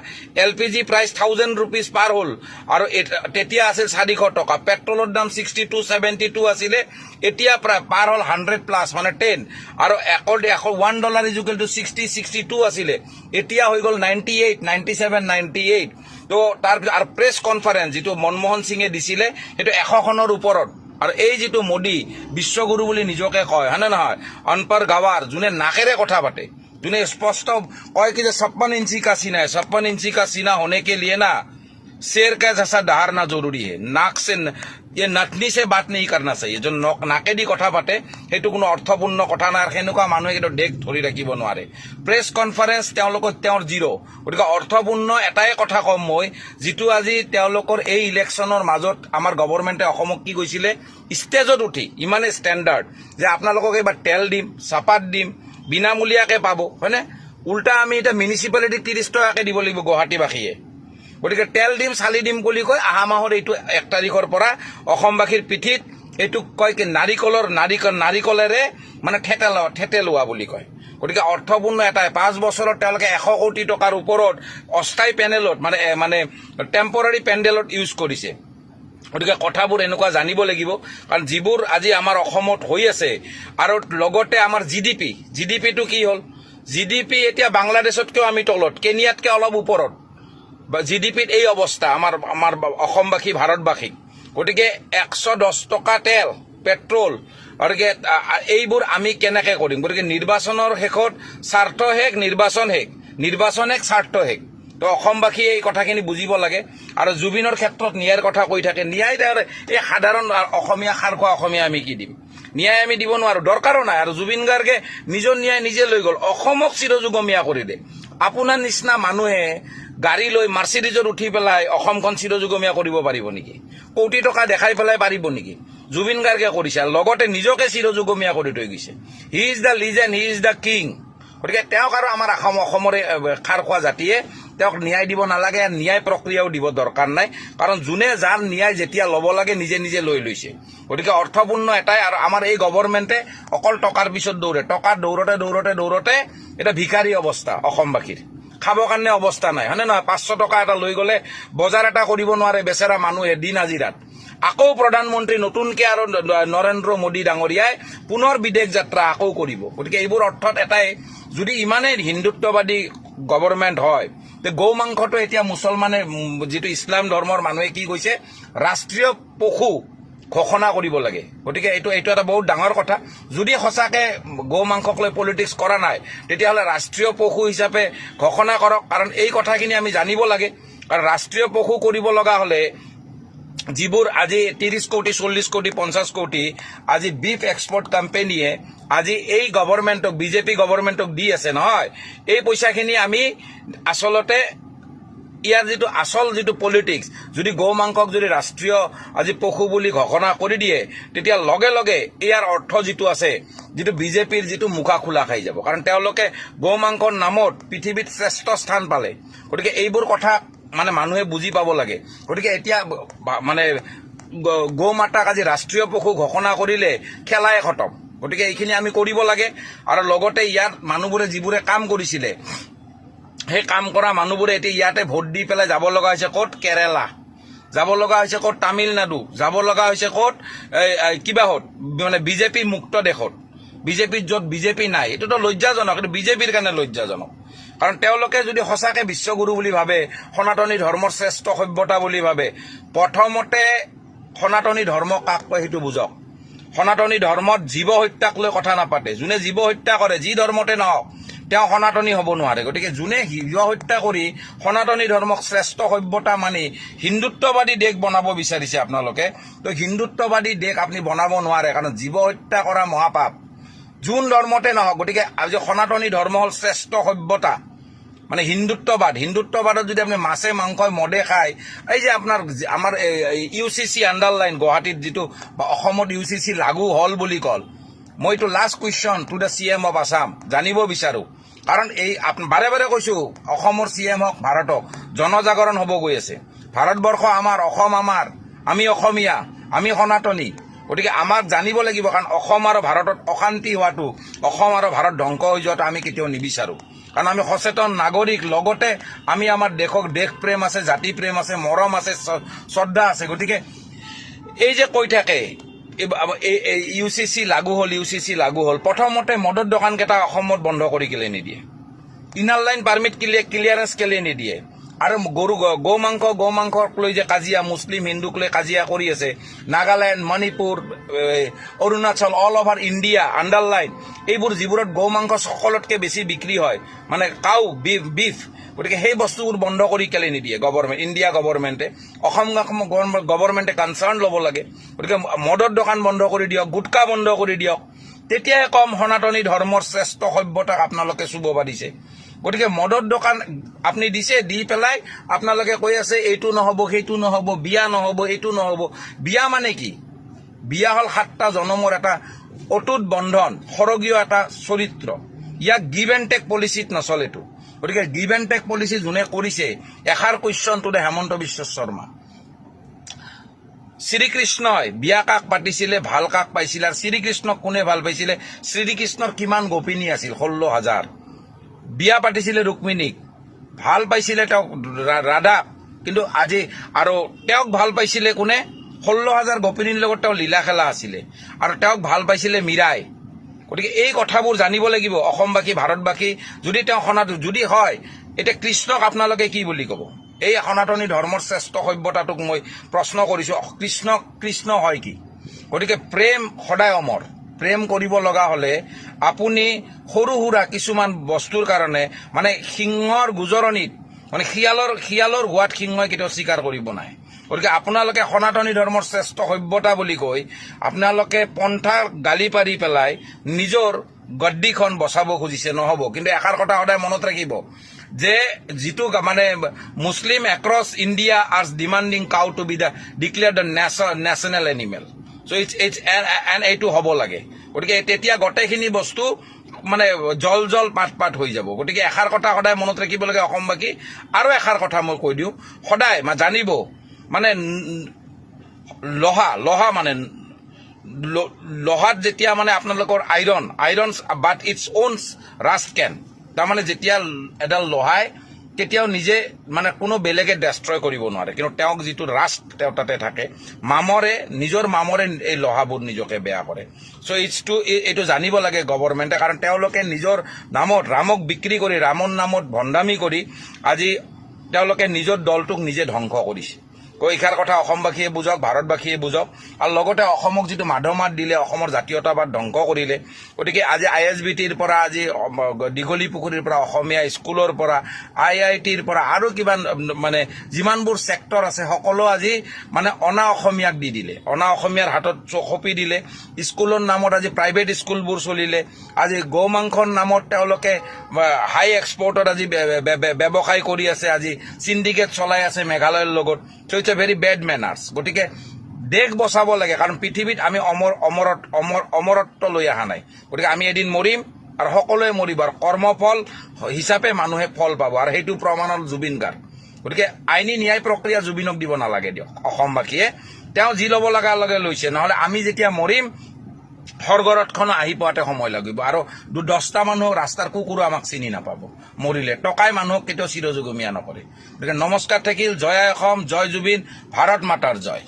LPG প্ৰাইচ 1000 rupees পাৰ হল আৰু তেতিয়া আছিল 400 টকা পেট্ৰলৰ দাম 62-72 আছিলে এতিয়া প্ৰায় পাৰ হল 100+ মানে 10 আৰু $1 60-62 আছিলে এতিয়া হৈ গল 98 97 98 তো তাৰ আৰু প্ৰেছ কনফাৰেন্স যেটো মনমোহন সিংয়ে দিছিলে সেইটো 100 খনৰ ওপৰত আৰু এই যেটো মোদী বিশ্বগুৰু বুলি নিজকে কয় হয়নে নহয় অনপৰ গাৱাৰ যোনে নাকেৰে কথা পাতে যোনে স্পষ্ট কয় কি যে 56 इंची का सीना है 56 इंची का सीना होने के लिए ना शेर का जैसा दहाड़ना जरूरी है नाक से ये नटनी से बात नहीं करना चाहिए जो नाकेदी কথা পাতে সেইটো কোনো অৰ্থপূৰ্ণ কথা নাই আৰু সেনেকুৱা মানুহে কিন্তু দেশ ধৰি ৰাখিব নোৱাৰে প্ৰেছ কনফাৰেন্স তেওঁলোকৰ তেওঁৰ জিৰো গতিকে অৰ্থপূৰ্ণ এটাই কথা কম মই যিটো আজি তেওঁলোকৰ এই ইলেকশ্যনৰ মাজত আমাৰ গভৰ্ণমেণ্টে অসমক কি কৈছিলে ষ্টেজত উঠি ইমানে ষ্টেণ্ডাৰ্ড যে আপোনালোকক এবাৰ তেল দিম চাপাত দিম বিনামূলীয়াকে পাব হয়নে উল্টা আমি এটা মিউনিচিপালিটি 30 টকাকে দিব লাগিব গুৱাহাটীবাসীয়ে গতিকে তেল দিম চালি দিম বুলি কয় আহা মাহৰ এইটো 1 তাৰিখৰ পৰা অসমবাসীৰ পিঠিত এইটো কয় কি নাৰিকলেৰে মানে ঠেটেলোৱা বুলি কয় গতিকে অৰ্থপূৰ্ণ এটাই 5 বছৰত তেওঁলোকে 100 কোটি টকাৰ ওপৰত অস্থায়ী পেনেলত মানে টেম্পৰাৰী পেণ্ডেলত ইউজ কৰিছে গতিকে কথাবোৰ এনেকুৱা জানিব লাগিব কাৰণ যিবোৰ আজি আমাৰ অসমত হৈ আছে আৰু লগতে আমাৰ জিডিপিটো কি হ'ল জিডিপি এতিয়া বাংলাদেশতকৈ আমি তলত কেনিয়াতকৈ অলপ ওপৰত জিডিপিত এই অৱস্থা আমাৰ অসমবাসী ভাৰতবাসী গতিকে 110 টকা তেল পেট্ৰল আৰু এইবোৰ আমি কেনেকৈ কৰিম গতিকে নিৰ্বাচনৰ শেষত স্বাৰ্থ শেষ নিৰ্বাচন শেষ স্বাৰ্থ শেষ তো অসমবাসী এই কথাখিনি বুজিব লাগে আৰু জুবিনৰ ক্ষেত্ৰত ন্যায়ৰ কথা কৈ থাকে ন্যায় এই সাধাৰণ অসমীয়া খাৰ খোৱা অসমীয়া আমি কি দিম ন্যায় আমি দিব নোৱাৰো দৰকাৰো নাই আৰু জুবিন গাৰ্গে নিজৰ ন্যায় নিজে লৈ গ'ল অসমক চিৰযুগমীয়া কৰি দে আপোনাৰ নিচিনা মানুহে গাড়ী লৈ মাৰ্চিডিজত উঠি পেলাই অসমখন চিৰযুগমীয়া কৰিব পাৰিব নেকি কোটি টকা দেখাই পেলাই পাৰিব নেকি জুবিন গাৰ্গে কৰিছে লগতে নিজকে চিৰযুগমীয়া কৰি থৈ গৈছে he is the legend he is the king গতিকে তেওঁক আৰু আমাৰ অসমৰে খাৰ খোৱা জাতিয়ে তেওঁক ন্যায় দিব নালাগে ন্যায় প্ৰক্ৰিয়াও দিব দৰকাৰ নাই কাৰণ যোনে যাৰ ন্যায় যেতিয়া ল'ব লাগে নিজে লৈ লৈছে গতিকে অৰ্থপূৰ্ণ এটাই আৰু আমাৰ এই গভৰ্ণমেণ্টে অকল টকাৰ পিছত টকাৰ দৌৰতে এটা ভিকাৰী অৱস্থা অসমবাসীৰ খাবৰ কাৰণে অৱস্থা নাই হয়নে নহয় 500 টকা এটা লৈ গ'লে বজাৰ এটা কৰিব নোৱাৰে বেচেৰা মানুহে দিন হাজিৰাত আকৌ প্ৰধানমন্ত্ৰী নতুনকে আৰু নৰেন্দ্ৰ মোদী ডাঙৰীয়াই পুনৰ বিদেশ যাত্ৰা আকৌ কৰিব গতিকে এইবোৰ অৰ্থত এটাই যদি ইমানে হিন্দুত্ববাদী গভৰ্ণমেণ্ট হয় তে গৌ মাংসটো এতিয়া মুছলমানে যেটো ইছলাম ধৰ্মৰ মানুহে কি কৈছে ৰাষ্ট্ৰীয় পশু ঘোষণা কৰিব লাগে গতিকে এইটো এটা বহুত ডাঙৰ কথা যদি সঁচাকে গৌ মাংসক লৈ পলিটিক্স কৰা নাই তেতিয়াহ'লে ৰাষ্ট্ৰীয় পশু হিচাপে ঘোষণা কৰক কাৰণ এই কথাখিনি আমি জানিব লাগে কাৰণ ৰাষ্ট্ৰীয় পশু কৰিব লগা হ'লে যিবোৰ আজি 30 কোটি 40 কোটি 50 কোটি আজি বিফ এক্সপৰ্ট কোম্পানীয়ে আজি এই গভৰ্ণমেণ্টক বিজেপি গভৰ্ণমেণ্টক দি আছে নহয় এই পইচাখিনি আমি আচলতে ইয়াৰ যেটো আসল যেটো পলিটিক্স যদি গৌ মাংসক যদি ৰাষ্ট্ৰীয় আজি পশু বুলি ঘোষণা কৰি দিয়ে তেতিয়া লগে ইয়াৰ অৰ্থ যেটো আছে যেটো বিজেপিৰ যেটো মুখা খোলা খাই যাব কাৰণ তেওঁলোকে গৌ মাংসৰ নামত পৃথিৱীত শ্ৰেষ্ঠ স্থান পালে গতিকে এইবোৰ কথা মানে মানুহে বুজি পাব লাগে গতিকে এতিয়া মানে গৌ মাতাক আজি ৰাষ্ট্ৰীয় পশু ঘোষণা কৰিলে খেলাই খতম গতিকে এইখিনি আমি কৰিব লাগে আৰু লগতে ইয়াত মানুহবোৰে যিবোৰে কাম কৰিছিলে সেই কাম কৰা মানুহবোৰে এতিয়া ইয়াতে ভোট দি পেলাই যাব লগা হৈছে ক'ত কেৰালা যাব লগা হৈছে ক'ত তামিলনাডু যাব লগা হৈছে ক'ত কিবাহত মানে বিজেপি মুক্ত দেশত বিজেপিৰ য'ত বিজেপি নাই এইটোতো লজ্জাজনক কিন্তু বিজেপিৰ কাৰণে লজ্জাজনক কাৰণ তেওঁলোকে যদি সঁচাকে বিশ্বগুৰু বুলি ভাবে সনাতনী ধৰ্মৰ শ্ৰেষ্ঠ সভ্যতা বুলি ভাবে প্ৰথমতে সনাতনী ধৰ্ম কাক কয় সেইটো বুজক সনাতনী ধৰ্মত জীৱ হত্যাক লৈ কথা নাপাতে যোনে জীৱ হত্যা কৰে যি ধৰ্মতে নহওক তেওঁ সনাতনী হ'ব নোৱাৰে গতিকে যোনে জীৱ হত্যা কৰি সনাতনী ধৰ্মক শ্ৰেষ্ঠ সভ্যতা মানি হিন্দুত্ববাদী দেশ বনাব বিচাৰিছে আপোনালোকে তো হিন্দুত্ববাদী দেশ আপুনি বনাব নোৱাৰে কাৰণ জীৱ হত্যা কৰা মহাপাপ যোন ধৰ্মতে নহওক গতিকে আজি সনাতনী ধৰ্ম হ'ল শ্ৰেষ্ঠ সভ্যতা মানে হিন্দুত্ববাদত যদি আপুনি মাছে মাংসই মদে খায় এই যে আমাৰ ইউচিচি আণ্ডাৰলাইন গুৱাহাটীত যেটো অসমত ইউচিচি লাগু হল বুলি কল মই এইটো last question to the CM of Assam জানিব বিচাৰো কাৰণ এই বাৰে কৈছো অসমৰ CM হওক ভাৰতক জনজাগৰণ হ'ব গৈ আছে ভাৰতবৰ্ষ আমাৰ অসম আমাৰ আমি অসমীয়া, আমি সনাতনী। গতিকে আমাক জানিব লাগিব, কাৰণ অসম আৰু ভাৰতত অশান্তি হোৱাটো, অসম আৰু ভাৰত ধ্বংস হৈ যোৱাটো আমি কেতিয়াও নিবিচাৰোঁ। কাৰণ আমি সচেতন নাগৰিক, লগতে আমি আমাৰ দেশক দেশ প্ৰেম আছে, জাতি প্ৰেম আছে, মৰম আছে, শ্ৰদ্ধা আছে। গতিকে এই যে কৈ থাকে UCC লাগু হ'ল, UCC লাগু হ'ল, প্ৰথমতে মদৰ দোকানকেইটা অসমত বন্ধ কৰি কেলে নিদিয়ে? ইনাৰ লাইন পাৰ্মিট ক্লিয়াৰেন্স কেলে নিদিয়ে? আৰু গৌ মাংসক লৈ যে কাজিয়া, মুছলিম হিন্দুক লৈ কাজিয়া কৰি আছে, Nagaland, Manipur, Arunachal, all over India, underline, এইবোৰ যিবোৰত গৌ মাংস সকলোতকৈ বেছি বিক্ৰী হয়, মানে কাউ বিফ, গতিকে সেই বস্তুবোৰ বন্ধ কৰি কেলে নিদিয়ে গভৰ্ণমেণ্ট, ইণ্ডিয়া গভৰ্ণমেণ্টে? অসম গভৰ্ণমেণ্টে কনচাৰ্ণ ল'ব লাগে। গতিকে মদৰ দোকান বন্ধ কৰি দিয়ক, গুটখা বন্ধ কৰি দিয়ক, তেতিয়াহে কম সনাতনী ধৰ্মৰ শ্ৰেষ্ঠ সভ্যতাক আপোনালোকে চুব পাৰিছে। গতিকে মদৰ দোকান আপুনি দিছে, দি পেলাই আপোনালোকে কৈ আছে এইটো নহ'ব, সেইটো নহ'ব, বিয়া নহ'ব, এইটো নহ'ব। বিয়া মানে কি? বিয়া হ'ল 7টা জনমৰ এটা অটুট বন্ধন, সৰগীয় এটা চৰিত্ৰ। ইয়াক গিভ এণ্ড টেক পলিচিত নচলেতো। গতিকে গিভ এণ্ড টেক পলিচি যোনে কৰিছে, এষাৰ question to the Hemanta Biswa Sarma. শ্ৰীকৃষ্ণই বিয়া কাক পাতিছিলে, ভাল কাক পাইছিলে, আৰু শ্ৰীকৃষ্ণক কোনে ভাল পাইছিলে? শ্ৰীকৃষ্ণৰ কিমান গোপিনী আছিল? 16,000। বিয়া পাতিছিলে ৰুক্মিণীক, ভাল পাইছিলে তেওঁক ৰাধাক, কিন্তু আজি আৰু তেওঁক ভাল পাইছিলে কোনে? 16,000 গোপিনীৰ লগত তেওঁ লীলা খেলা আছিলে, আৰু তেওঁক ভাল পাইছিলে মীৰাই। গতিকে এই কথাবোৰ জানিব লাগিব অসমবাসী, ভাৰতবাসী। যদি তেওঁ যদি হয়, এতিয়া কৃষ্ণক আপোনালোকে কি বুলি ক'ব? এই সনাতনী ধৰ্মৰ শ্ৰেষ্ঠ সভ্যতাটোক মই প্ৰশ্ন কৰিছোঁ, কৃষ্ণ হয় কি? গতিকে প্ৰেম সদায় অমৰ। প্ৰেম কৰিব লগা হ'লে আপুনি সৰু সুৰা কিছুমান বস্তুৰ কাৰণে, মানে সিংহৰ গুজৰণিত, মানে শিয়ালৰ হোৱাত সিংহই কেতিয়াও স্বীকাৰ কৰিব নাই। গতিকে আপোনালোকে সনাতনী ধৰ্মৰ শ্ৰেষ্ঠ সভ্যতা বুলি কৈ আপোনালোকে পন্থা গালি পাৰি পেলাই নিজৰ গদ্দিখন বচাব খুজিছে, নহ'ব। কিন্তু এষাৰ কথা সদায় মনত ৰাখিব যে যিটো মানে Muslim across India are demanding cow to be the declare the national animal. So' এইটো হ'ব লাগে। গতিকে তেতিয়া গোটেইখিনি বস্তু মানে জল পাত হৈ যাব। গতিকে এষাৰ কথা সদায় মনত ৰাখিব লাগে অসমবাসী। আৰু এষাৰ কথা মই কৈ দিওঁ, সদায় জানিব, মানে লহা মানে লোহাত যেতিয়া মানে আপোনালোকৰ আইৰণ বাট ইটছ অ'ন ৰাষ্ট কেন, তাৰমানে যেতিয়া এডাল লোহাই কেতিয়াও নিজে মানে কোনো বেলেগে ডেষ্ট্ৰয় কৰিব নোৱাৰে, কিন্তু তেওঁক যিটো ৰাষ্ট তেওঁ তাতে থাকে, নিজৰ মামৰে এই লোহাবোৰ নিজকে বেয়া কৰে। চ' এইটো জানিব লাগে গভৰ্ণমেণ্টে, কাৰণ তেওঁলোকে নিজৰ নামত ৰামক বিক্ৰী কৰি, ৰামৰ নামত ভণ্ডামি কৰি আজি তেওঁলোকে নিজৰ দলটোক নিজে ধ্বংস কৰিছে। এইষাৰ কথা অসমবাসীয়ে বুজক, ভাৰতবাসীয়ে বুজক। আৰু লগতে অসমক যিটো মাধমাত দিলে, অসমৰ জাতীয়তাবাদ ধ্বংস কৰিলে। গতিকে আজি ISBTৰ পৰা, আজি দীঘলী পুখুৰীৰ পৰা, অসমীয়া স্কুলৰ পৰা, IITৰ পৰা, আৰু কিবা মানে যিমানবোৰ ছেক্টৰ আছে সকলো আজি মানে অনা অসমীয়াক দি দিলে, অনা অসমীয়াৰ হাতত সঁপি দিলে। স্কুলৰ নামত আজি প্ৰাইভেট স্কুলবোৰ চলিলে। আজি গৌ মাংসৰ নামত তেওঁলোকে হাই এক্সপৰ্টত আজি ব্যৱসায় কৰি আছে, আজি চিণ্ডিকেট চলাই আছে মেঘালয়ৰ লগত। So' it's a very bad manners. গতিকে দেশ বচাব লাগে, কাৰণ পৃথিৱীত আমি অমৰত্ব লৈ অহা নাই। গতিকে আমি এদিন মৰিম, আৰু সকলোৱে মৰিব, আৰু কৰ্মফল হিচাপে মানুহে ফল পাব, আৰু সেইটো প্ৰমাণৰ জুবিন গাৰ্গ। গতিকে আইনী ন্যায় প্ৰক্ৰিয়া জুবিনক দিব নালাগে দিয়ক অসমবাসীয়ে। তেওঁ যি ল'ব লগা লৈছে, নহ'লে আমি যেতিয়া মৰিম স্বৰ্গৰথখন আহি পোৱাতে সময় লাগিব, আৰু 10টা মানুহ ৰাস্তাৰ কুকুৰো আমাক চিনি নাপাব মৰিলে। টকাই মানুহক কেতিয়াও চিৰযুগমীয়া নকৰে। গতিকে নমস্কাৰ থাকিল। জয় অসম, জয় জুবিন, ভাৰত মাতাৰ জয়।